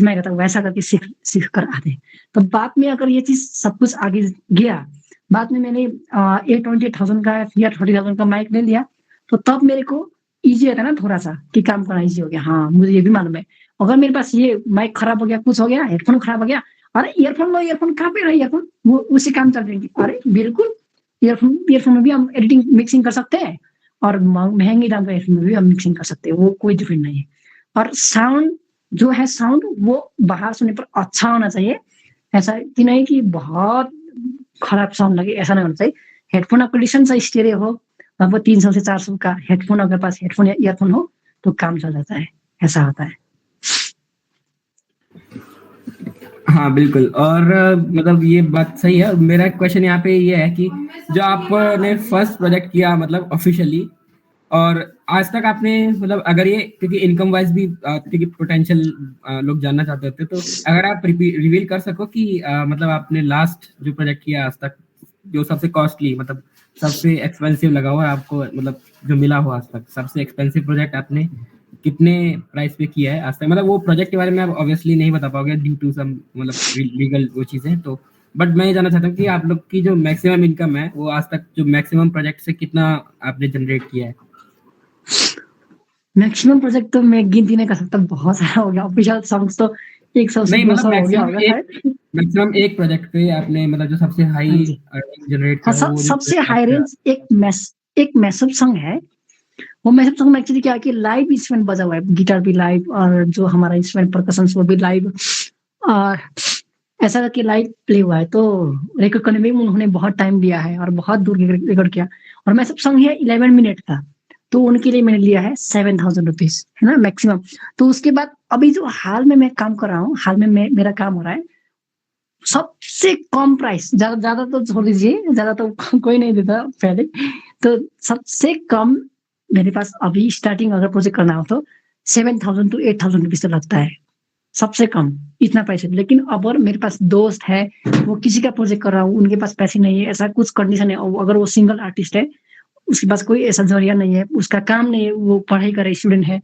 मैं कहता हूँ वैसा करके सीख कर आते हैं। तो बाद में अगर ये चीज सब कुछ आगे गया, बाद में मैंने 28,000 का या 30,000 का माइक ले लिया, तो तब मेरे को इजी होता है ना थोड़ा सा, कि काम करना इजी हो गया। हाँ, मुझे ये भी मालूम है, अगर मेरे पास ये माइक खराब हो गया, कुछ हो गया, हेडफोन खराब हो गया, अरे ईयरफोन लो, ईयरफोन कहाँ पे रहा ईयरफोन, वो उसी काम चल जाएंगे। अरे बिल्कुल, ईयरफोन में भी हम एडिटिंग मिक्सिंग कर सकते हैं, और महंगे दाम का ईयरफोन में भी हम मिक्सिंग कर सकते हैं, वो कोई डिफरेंट नहीं है। और साउंड जो है, साउंड वो बाहर सुनने पर अच्छा होना चाहिए, ऐसा कि नहीं कि बहुत खराब साउंड लगे, ऐसा नहीं होना चाहिए। हेडफोन आपका डिसेंट सा स्टीरियो हो, आपको 300 से 400 का हेडफोन अगर पास हेडफोन या ईयरफोन हो, तो काम चल जाता है, ऐसा होता है। हाँ बिल्कुल, और मतलब ये बात सही है। मेरा क्वेश्चन यहाँ पे ये है कि जो आपने फर्स्ट प्रोजेक्ट किया मतलब ऑफिशियली, और आज तक आपने मतलब अगर ये, क्योंकि इनकम वाइज भी क्योंकि पोटेंशियल लोग जानना चाहते होते, तो अगर आप रिवील कर सको कि मतलब आपने लास्ट जो प्रोजेक्ट किया आज तक, जो सबसे कॉस्टली, मतलब सबसे एक्सपेंसिव लगा हो आपको, मतलब जो मिला हो आज तक सबसे एक्सपेंसिव प्रोजेक्ट आपने कितने प्राइस पे किया है आज तक? मतलब वो प्रोजेक्ट के बारे में आप ऑब्वियसली नहीं बता पाओगे ड्यू टू सम मतलब लीगल वो चीजें, तो बट मैं ये जानना चाहता हूँ कि आप लोग की जो मैक्सिमम इनकम है वो आज तक जो मैक्सिमम प्रोजेक्ट से कितना आपने जनरेट किया है? मैक्सिमम प्रोजेक्ट तो मैं गिनती नहीं कर सकता, बहुत सारा हो गया। ऑफिशियल सॉन्ग्स तो 100 से नहीं, मतलब 200 हो गया होगा शायद। मैक्सिमम एक प्रोजेक्ट पे आपने मतलब जो सबसे हाई हाँ जी। अर्निंग जनरेट हाँ, किया हो वो सबसे प्रोजेक्ट हाई आपका? रेंज एक मैशअप सॉन्ग है। वो मैशअप सॉन्ग में एक्चुअली क्या है कि लाइव इंस्ट्रूमेंट बजा हुआ है, गिटार भी लाइव और जो हमारा इंस्ट्रूमेंट परकशंस वो भी लाइव, और ऐसा करके लाइव प्ले हुआ है। तो रिकॉर्ड करने में भी उन्होंने बहुत टाइम लिया है और बहुत दूर रिकॉर्ड किया। और मैशअप सॉन्ग है 11 मिनट का, तो उनके लिए मैंने लिया है 7000 रुपीज, है ना, मैक्सिमम। तो उसके बाद अभी जो हाल में मैं काम कर रहा हूँ, हाल में मेरा काम हो रहा है, सबसे कम प्राइस, ज्यादा ज्यादा तो छोड़ दीजिए, ज्यादा तो कोई नहीं देता पहले। तो सबसे कम मेरे पास अभी स्टार्टिंग अगर प्रोजेक्ट करना हो तो 7000 to 8000 रुपीज तो लगता है, सबसे कम इतना पैसे। लेकिन अगर मेरे पास दोस्त है, वो किसी का प्रोजेक्ट कर रहा हूँ, उनके पास पैसे नहीं है, ऐसा कुछ कंडीशन है, अगर वो सिंगल आर्टिस्ट है, उसके पास कोई ऐसा जरिया नहीं है, उसका काम नहीं है, वो पढ़ाई करे स्टूडेंट है,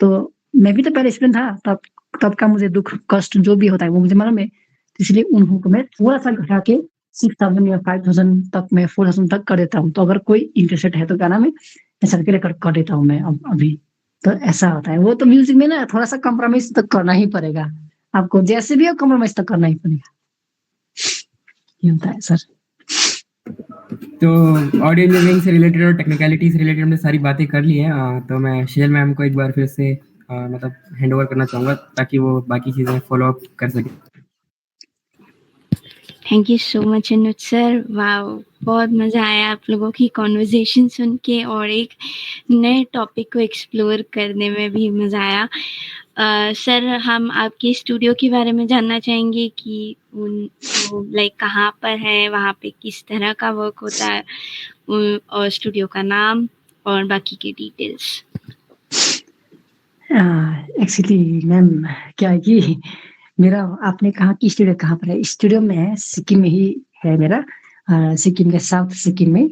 तो मैं भी तो पहले स्टूडेंट था, तब तब का मुझे दुख कष्ट जो भी होता है वो मुझे मालूम है। तो इसलिए उन्हों को मैं थोड़ा सा घटा के 6000 या 5000 तक, मैं 4000 तक कर देता हूँ। तो अगर कोई इंटरेस्टेड है तो गाना में ऐसा करके कर देता हूँ मैं अभी। तो ऐसा होता है। वो तो म्यूजिक में ना थोड़ा सा कॉम्प्रोमाइज तो करना ही पड़ेगा, आपको जैसे भी हो कॉम्प्रोमाइज तो करना ही पड़ेगा, ये होता है सर। तो ऑडियो इंजीनियरिंग से रिलेटेड और टेक्निकलिटी से रिलेटेड हमने सारी बातें कर ली हैं। तो मैं शेल मैम को एक बार फिर से मतलब हैंड ओवर करना चाहूँगा ताकि वो बाकी चीज़ें फॉलो अप कर सकें। Thank you so much Anuj sir. Wow, बहुत मज़ा आया आप लोगों की कॉन्वर्जेशन सुन के और एक नए टॉपिक को एक्सप्लोर करने में भी मज़ा आया। सर, हम आपके स्टूडियो के बारे में जानना चाहेंगे कि वो लाइक कहाँ पर है, वहाँ पे किस तरह का वर्क होता है, और स्टूडियो का नाम और बाकी की डिटेल्स। एक्चुअली मैम क्या है कि मेरा, आपने कहा कि स्टूडियो कहाँ पर है, स्टूडियो में है सिक्किम में ही है मेरा, सिक्किम के साउथ सिक्किम में।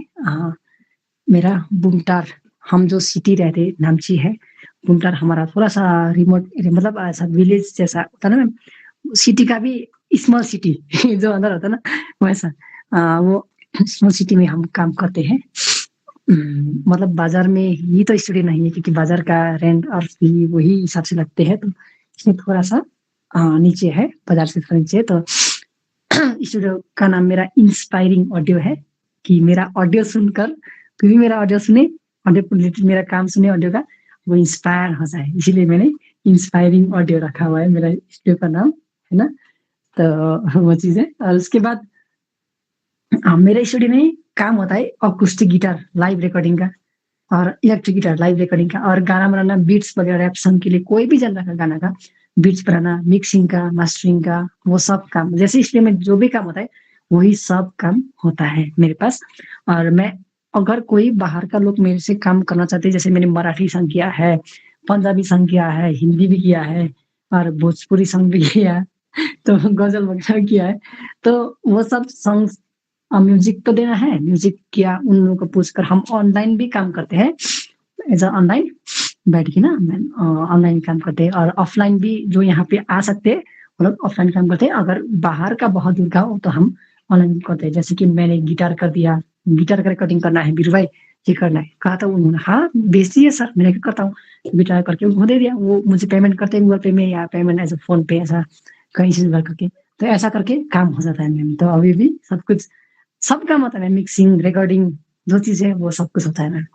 मेरा बुमटार, हम जो सिटी रहते नामची है, बुमटार हमारा थोड़ा सा रिमोट, मतलब ऐसा विलेज जैसा होता है ना मैम, सिटी का भी स्मॉल सिटी जो अंदर होता है ना, वैसा वो स्मॉल सिटी में हम काम करते हैं। मतलब बाजार में ही तो स्टूडियो नहीं है, क्योंकि बाजार का रेंट और फी वही हिसाब से लगते हैं, तो इसमें थोड़ा सा नीचे है, बाजार से थोड़ा नीचे है। तो स्टूडियो का नाम मेरा इंस्पायरिंग ऑडियो है, कि मेरा ऑडियो सुनकर कोई भी मेरा ऑडियो सुने, ऑडियो रिलेटेड मेरा काम सुने ऑडियो का, वो इंस्पायर हो जाए, इसीलिए मैंने इंस्पायरिंग ऑडियो रखा हुआ है मेरा स्टूडियो का नाम, है ना। तो वो चीज है। और उसके बाद मेरे स्टूडियो में काम होता है अकूस्टिक गिटार लाइव रिकॉर्डिंग का, और इलेक्ट्रिक गिटार लाइव रिकॉर्डिंग का, और गाना बनाना, बीट्स वगैरह रैप सॉन्ग के लिए कोई भी जनर का गाना का बीट्स बनाना, मिक्सिंग का, मास्टरिंग का, वो सब काम, जैसे इसलिए में जो भी काम होता है वही सब काम होता है मेरे पास। और मैं, अगर कोई बाहर का लोग मेरे से काम करना चाहते हैं, जैसे मैंने मराठी सॉन्ग किया है, पंजाबी सॉन्ग किया है, हिंदी भी किया है, और भोजपुरी सॉन्ग भी किया है, तो गजल वगैरह किया है, तो वो सब सॉन्ग म्यूजिक तो देना है, म्यूजिक किया उन लोगों को पूछकर हम ऑनलाइन भी काम करते हैं, एज ऑनलाइन बैठ के ना ऑनलाइन काम करते हैं, और ऑफलाइन भी जो यहाँ पे आ सकते हैं वो लोग ऑफलाइन काम करते हैं। अगर बाहर का बहुत दूर का हो तो हम ऑनलाइन करते हैं। जैसे कि मैंने गिटार कर दिया, गिटार का रिकॉर्डिंग करना है बीरू भाई, ये करना है, कहा था उन्होंने, हाँ बेचती है सर, मैंने क्या करता हूँ, गिटार करके उनको दे दिया, वो मुझे पेमेंट करते हैं गूगल पे में या पेमेंट ऐसे फोन पे, ऐसा कहीं से करके, तो ऐसा करके काम हो जाता है मैम। तो अभी भी सब कुछ, सब काम होता है, मिक्सिंग रिकॉर्डिंग जो चीज है वो सब कुछ होता है मैम।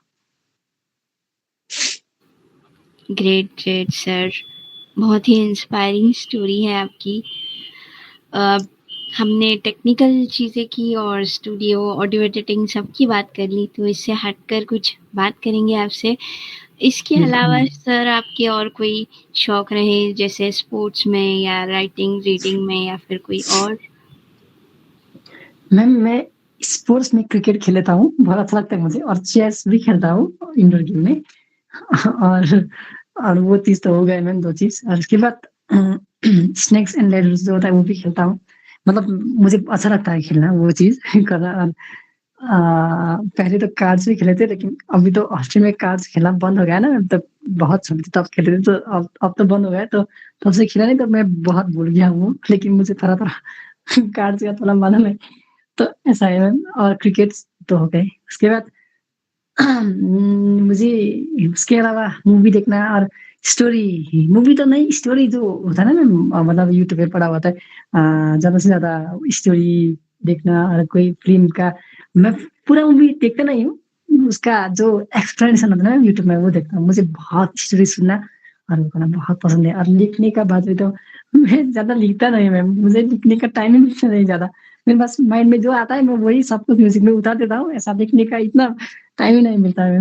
ग्रेट ग्रेट सर, बहुत ही इंस्पायरिंग स्टोरी है आपकी। हमने टेक्निकल चीज़ें की और स्टूडियो, ऑडियो एडिटिंग सबकी बात कर ली, तो इससे हटकर कुछ बात करेंगे आपसे। इसके अलावा सर आपके और कोई शौक रहे, जैसे स्पोर्ट्स में या राइटिंग रीडिंग में या फिर कोई और? मैम मैं स्पोर्ट्स में क्रिकेट खेल लेता हूँ, बहुत अच्छा लगता है मुझे, और चेस भी खेलता हूँ इंडोर गेम में। और वो चीज तो हो गए मैम, दो चीज। और उसके बाद स्नेक्स एंड लैडर्स जो होता है वो भी खेलता हूँ, मतलब मुझे अच्छा लगता है खेलना वो चीज करना। पहले तो कार्ड्स भी खेले थे, लेकिन अभी तो हॉस्टल में कार्ड्स खेलना बंद हो गया ना, तब बहुत छोटी थी तब खेलते थे, तो अब तो बंद हो गया, तो तब से खेला नहीं, तो मैं बहुत भूल गया हूँ, लेकिन मुझे थोड़ा-थोड़ा कार्ड्स का थोड़ा मालूम है, तो ऐसा है मैम। और क्रिकेट तो हो गए, उसके बाद मुझे उसके अलावा मूवी देखना और स्टोरी, मूवी तो नहीं, स्टोरी जो होता है ना मैम, मतलब यूट्यूब पे पड़ा होता है, ज़्यादा से ज़्यादा स्टोरी देखना, और कोई फ़िल्म का मैं पूरा मूवी देखता नहीं हूँ, उसका जो एक्सप्लेनेशन होता है ना यूट्यूब में, वो देखता हूँ। मुझे बहुत स्टोरी सुनना और वो करना बहुत पसंद है, और लिखने का बात हुई तो मैं ज़्यादा लिखता नहीं मैम, मुझे लिखने का टाइम ही मिलता नहीं ज़्यादा। मेरे पास माइंड में जो आता है मैं वही सब कुछ म्यूज़िक में उतार देता हूँ, ऐसा लिखने का इतना टाइम ही नहीं मिलता है।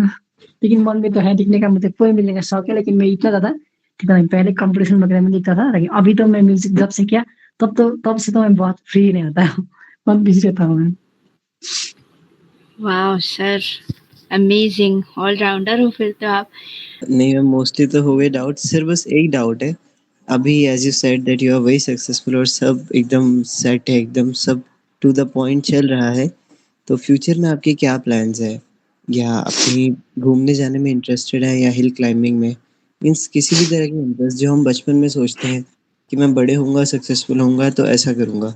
लेकिन मन में तो है लिखने का, मुझे पोएम लिखने का शौक है, लेकिन मैं इतना ज़्यादा लिखता नहीं। पहले कॉम्पिटिशन वगैरह में लिखता था, लेकिन अभी तो मैं म्यूज़िक जब से किया, तब से तो मैं बहुत फ्री नहीं होता हूँ, बहुत बिज़ी रहता हूँ मैं। वाओ सर, अमेजिंग, ऑलराउंडर हो फिर तो आप। नहीं मैम, मोस्टली तो हो गए डाउट, सिर्फ बस एक डाउट है। अभी as you said that you are very successful और सब एकदम सेट है, एकदम सब टू द पॉइंट चल रहा है, तो फ्यूचर में आपके क्या प्लान्स है? या आप कहीं घूमने जाने में इंटरेस्टेड है, या हिल क्लाइंबिंग में, मीन्स किसी भी तरह की इंटरेस्ट जो हम बचपन में सोचते हैं कि मैं बड़े होऊंगा, सक्सेसफुल होऊंगा तो ऐसा करूंगा,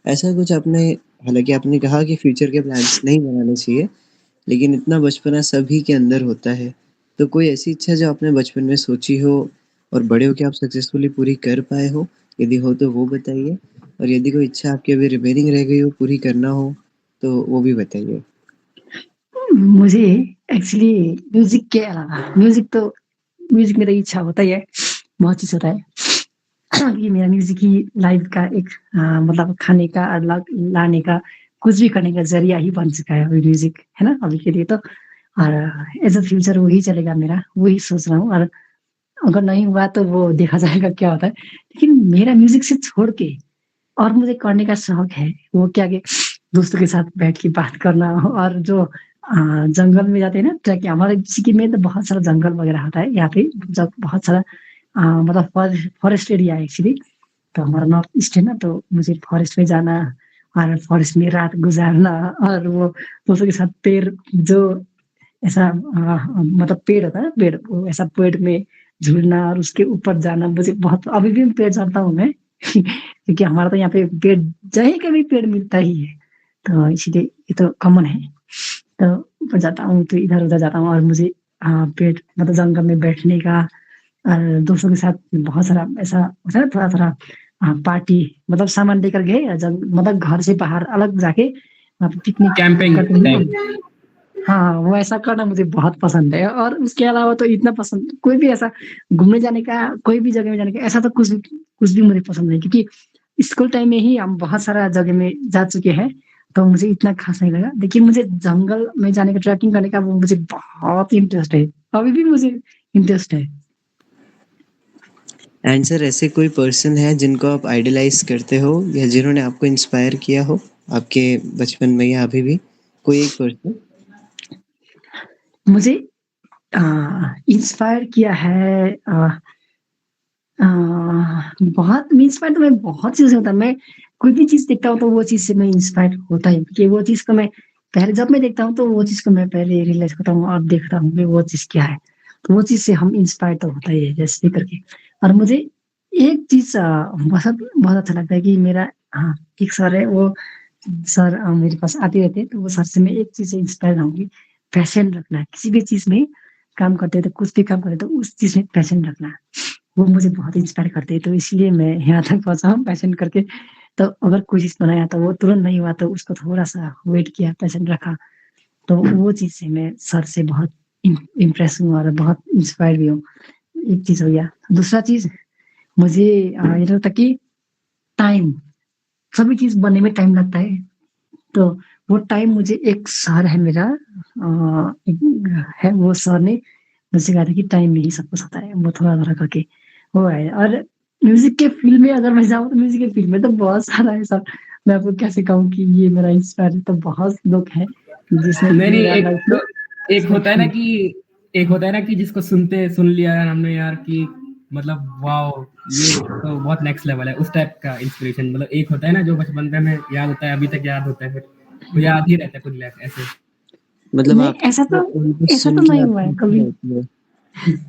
ऐसा कुछ आपने, हालांकि आपने कहा कि फ्यूचर के प्लान्स नहीं बनाने चाहिए, लेकिन इतना बचपना सभी के अंदर होता है, तो कोई ऐसी इच्छा जो आपने बचपन में सोची हो और बड़े होके आप सक्सेसफुली पूरी कर पाए हो? यदि हो तो वो बताइए, और यदि कोई इच्छा आपकी अभी रिमेनिंग रह गई हो पूरी करना हो, तो वो भी बताइए। मुझे एक्चुअली म्यूज़िक के अलावा, म्यूज़िक मेरा इच्छा होता ही है, बहुत चीज़ होता है। ये मेरा म्यूज़िक ही लाइफ़ का एक मतलब खाने का और लाने का, कुछ भी करने का ज़रिया ही बन चुका है अभी म्यूज़िक, है ना? अभी के लिए तो, और एज़ अ फ्यूचर वही चलेगा मेरा, वही सोच रहा हूँ, और अगर नहीं हुआ तो वो देखा जाएगा क्या होता है। लेकिन मेरा म्यूज़िक से छोड़ के और मुझे करने का शौक है, वो क्या कि दोस्तों के साथ बैठ के बात करना, और जो जंगल में जाते हैं ना ट्रैकिंग, हमारे सिक्किम में तो बहुत सारा जंगल वगैरह होता है यहाँ पे, जब बहुत सारा मतलब फॉरेस्ट एरिया है एक्चुअली, तो हमारा नॉर्थ ईस्ट है ना, तो मुझे फॉरेस्ट में जाना और फॉरेस्ट में रात गुज़ारना, और वो दोस्तों के साथ पेड़ जो ऐसा मतलब पेड़ होता है ना, पेड़, वो ऐसा पेड़ में झूलना और उसके ऊपर जाना, मुझे बहुत, अभी भी पेड़ चढ़ता हूँ मैं क्योंकि हमारा तो यहाँ पे पेड़, कहीं का भी पेड़ मिलता ही है, तो इसीलिए ये तो कॉमन है। तो ऊपर जाता हूँ तो इधर-उधर जाता हूँ, और मुझे पेड़ मतलब जंगल में बैठने का और दोस्तों के साथ बहुत सारा ऐसा होता है ना, थोड़ा-थोड़ा पार्टी, मतलब सामान लेकर गए, मतलब घर से बाहर अलग जाके वहाँ पे पिकनिक कैंपिंग करते हैं टाइप। ना। हाँ, वो ऐसा करना मुझे बहुत पसंद है, और उसके अलावा तो इतना पसंद, कोई भी ऐसा घूमने जाने का, कोई भी जगह में जाने का, ऐसा तो कुछ भी मुझे पसंद नहीं, क्योंकि स्कूल टाइम में ही हम बहुत सारा जगह में जा चुके हैं, तो मुझे इतना खास नहीं लगा। लेकिन मुझे जंगल में जाने का, ट्रैकिंग करने का, वो मुझे बहुत इंटरेस्ट है, अभी भी मुझे इंटरेस्ट है। एंड सर, ऐसे कोई पर्सन है जिनको आप आइडलाइज़ करते हो या जिन्होंने आपको इंस्पायर किया हो, आपके बचपन में या अभी भी? कोई एक पर्सन? मुझे अ, इंस्पायर किया है अ, बहुत इंस्पायर तो मैं बहुत चीज़ से होता है। मैं कोई भी चीज़ देखता हूँ तो वो चीज़ से मैं इंस्पायर होता ही हूँ, क्योंकि वो चीज़ को मैं पहले, जब मैं देखता हूँ तो वो चीज़ को मैं पहले रियलाइज़ करता हूँ और देखता हूँ कि वो चीज़ क्या है। तो वो चीज़ से हम इंस्पायर तो होता ही है जैसे भी करके। और मुझे एक चीज़ बहुत बहुत अच्छा लगता है कि मेरा, हाँ, एक सर है, वो सर मेरे पास आते रहते हैं, तो वो सर से मैं एक चीज़ से इंस्पायर हूँ कि पैशन रखना है। किसी भी चीज़ में काम करते हैं तो, कुछ भी काम करते हैं तो उस चीज़ में पैशन रखना है। वो मुझे बहुत इंस्पायर करते हैं, तो इसलिए मैं यहाँ तक पहुँचा हूँ पैशन करके। तो अगर कोई चीज़ बनाया तो वो तुरंत नहीं हुआ, तो उसको थोड़ा-सा वेट किया, पैशन रखा, तो वो चीज़ से मैं सर से बहुत इम्प्रेस हूँ और बहुत इंस्पायर भी हूँ। एक चीज़ हो गया। दूसरा चीज़, मुझे ये लगता है कि टाइम, सभी चीज़ बनने में टाइम लगता है, तो वो टाइम मुझे एक सर है मेरा, एक है, वो सर ने मुझे सिखाया था कि टाइम में ही सब कुछ होता है, वो थोड़ा-थोड़ा करके वो है। और म्यूज़िक के फ़ील्ड में अगर मैं जाऊँ तो म्यूज़िक के फ़ील्ड में तो बहुत सारा है सर, मैं आपको कैसे कहूँ कि ये मेरा इंस्पायर है, तो बहुत लोग हैं जिसने नहीं, नहीं, मेरा लाइफ़ में एक होता है ना कि जिसको सुन लिया यार हमने यार कि मतलब वाओ! ये तो बहुत नेक्स्ट लेवल है, उस टाइप का इंस्पिरेशन, मतलब एक होता है ना जो बचपन में हमें याद होता है, अभी तक याद होता है फिर। वो याद ही रहता है पूरी लाइफ ऐसे? मतलब नहीं, आप ऐसा तो उनको ऐसा सुन तो के नहीं हुआ आपकी है इच्छा कभी। होती है।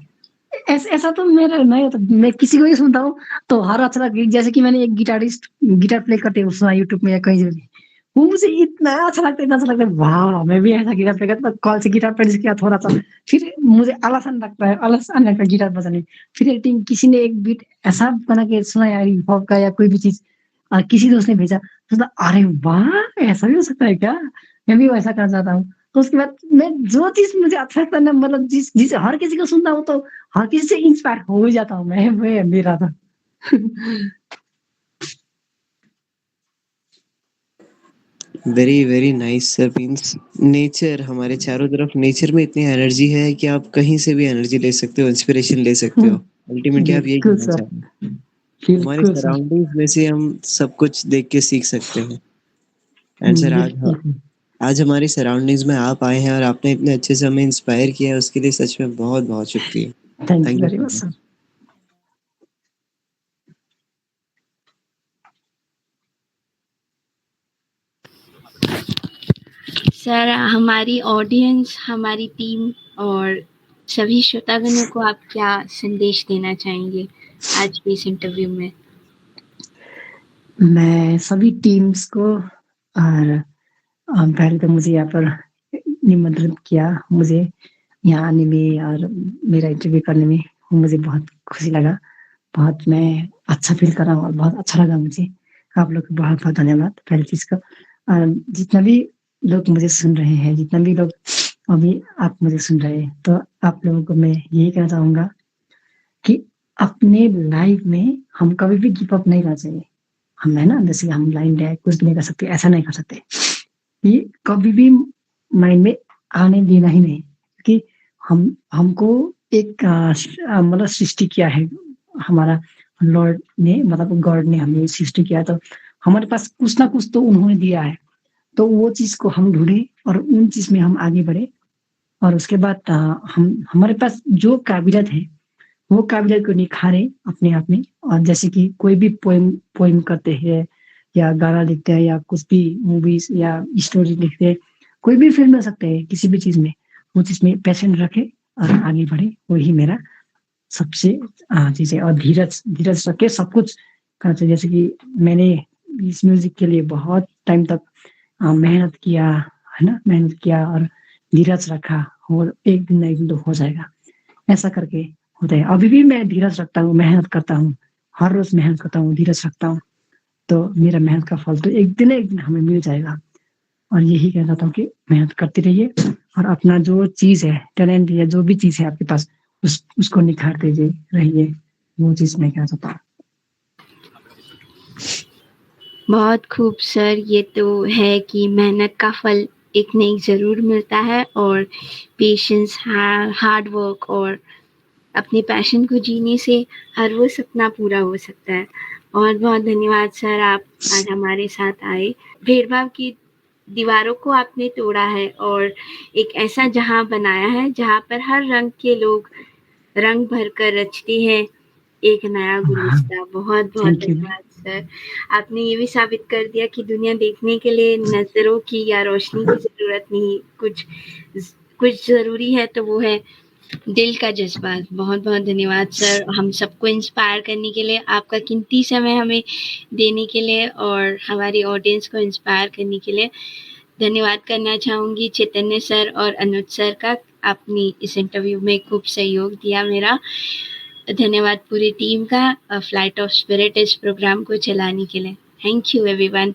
ऐसा तो मेरा नहीं होता। मैं किसी को ही सुनता हूँ तो हर अच्छा लगता है। जैसे कि मैंने एक गिटारिस्ट गिटार प्ले करते हुए सुना यूट्यूब में या कहीं से भी, वो मुझे इतना अच्छा लगता है, इतना अच्छा लगता है, वाह मैं भी ऐसा गिटार प्ले करता। कॉल से गिटार प्रैक्टिस किया थोड़ा सा, फिर मुझे आलस आने लगता है, आलस आने लगता है गिटार बजाने में। फिर एक दिन किसी ने एक बीट ऐसा बना के सुना यार, हिप हॉप का या कोई भी चीज, किसी दोस्त ने भेजा, तो सोचा, अरे वाह ऐसा भी हो सकता है क्या, मैं भी वैसा करना चाहता हूँ। तो उसके बाद मैं जो चीज मुझे अच्छा लगता है ना, मतलब जिस जिस हर किसी को सुनता हूँ तो हर किसी से इंस्पायर हो ही जाता हूँ मैं मेरा था। Very very nice sir. Means nature, हमारे चारों तरफ नेचर में इतनी एनर्जी है कि आप कहीं से भी एनर्जी ले सकते हो, इंस्पिरेशन ले सकते हो। अल्टीमेटली आप यही बिल्कुल कहना सर, चाह रहे हैं। हमारे बिल्कुल सर। सराउंडिंग्स में से हम सब कुछ देख के सीख सकते हैं। एंड सर बिल्कुल। आज हमारी सराउंडिंग्स में आप आए हैं और आपने इतने अच्छे से हमें इंस्पायर किया है, उसके लिए सच में बहुत बहुत शुक्रिया। Thank you thank you very so much much. Sir. Sir, हमारी ऑडियंस, हमारी टीम और सभी श्रोतागणों को आप क्या संदेश देना चाहेंगे आज के इस इंटरव्यू में? मैं सभी टीम्स को और पहले तो मुझे यहाँ पर निमंत्रित किया, मुझे यहाँ आने में और मेरा इंटरव्यू करने में मुझे बहुत खुशी लगा। बहुत मैं अच्छा फील कर रहा हूँ और बहुत अच्छा लगा मुझे। आप लोग को बहुत बहुत धन्यवाद पहली चीज का। और जितना भी लोग मुझे सुन रहे हैं, जितना भी लोग अभी आप मुझे सुन रहे हैं, तो आप लोगों को मैं यही कहना चाहूंगा कि अपने लाइफ में हम कभी भी गिव अप नहीं करना चाहिए। हम है ना, जैसे हम ब्लाइंड है, कुछ नहीं कर सकते, ऐसा नहीं कर सकते। ये कभी भी माइंड में आने देना ही नहीं, क्योंकि हम हमको एक मतलब सृष्टि किया है हमारा लॉर्ड ने, मतलब गॉड ने हमें सृष्टि किया, तो हमारे पास कुछ ना कुछ तो उन्होंने दिया है। तो वो चीज को हम ढूंढे और उन चीज में हम आगे बढ़े। और उसके बाद हम हमारे पास जो काबिलियत है वो काबिलियत को निखारे अपने आप में। और जैसे कि कोई भी पोएम पोएम करते हैं या गाना लिखते हैं या कुछ भी मूवीज या स्टोरी लिखते हैं, कोई भी फील्ड में सकते हैं, किसी भी चीज में वो चीज में पैशन रखे और आगे बढ़े, वही मेरा सबसे चीज है। और धीरज धीरज रख के सब कुछ करना चाहिए। जैसे कि मैंने इस म्यूजिक के लिए बहुत टाइम तक मेहनत किया, है ना, मेहनत किया और धीरज रखा, और एक दिन ना एक दिन तो हो जाएगा, ऐसा करके होता है। अभी भी मैं धीरज रखता हूँ, मेहनत करता हूँ, हर रोज मेहनत करता हूँ, धीरज रखता हूँ, तो मेरा मेहनत का फल तो एक दिन हमें मिल जाएगा। और यही कहना चाहता हूँ कि मेहनत करते रहिए और अपना जो चीज है, टैलेंट या जो भी चीज है आपके पास, उसको निखारते रहिए। वो चीज मैं कहना चाहता हूँ। बहुत खूब सर, ये तो है कि मेहनत का फल एक न एक ज़रूर मिलता है और पेशेंस, हार्ड वर्क और अपने पैशन को जीने से हर वो सपना पूरा हो सकता है। बहुत-बहुत धन्यवाद सर, आप आज हमारे साथ आए। भेदभाव की दीवारों को आपने तोड़ा है और एक ऐसा जहाँ बनाया है जहाँ पर हर रंग के लोग रंग भरकर रचते हैं एक नया गुलिस्ता। बहुत-बहुत थैंक यू। धन्यवाद सर। आपने ये भी साबित कर दिया कि दुनिया देखने के लिए नज़रों की या रोशनी की ज़रूरत नहीं, कुछ ज़रूरी है तो वो है दिल का जज़्बा। बहुत-बहुत धन्यवाद सर, हम सबको इंस्पायर करने के लिए, आपका कीमती समय हमें देने के लिए और हमारी ऑडियंस को इंस्पायर करने के लिए। धन्यवाद करना चाहूँगी चैतन्य सर और अनुज सर का, आपने इस इंटरव्यू में खूब सहयोग दिया मेरा। धन्यवाद पूरी टीम का, फ्लाइट ऑफ स्पिरिट इस प्रोग्राम को चलाने के लिए। Thank you everyone.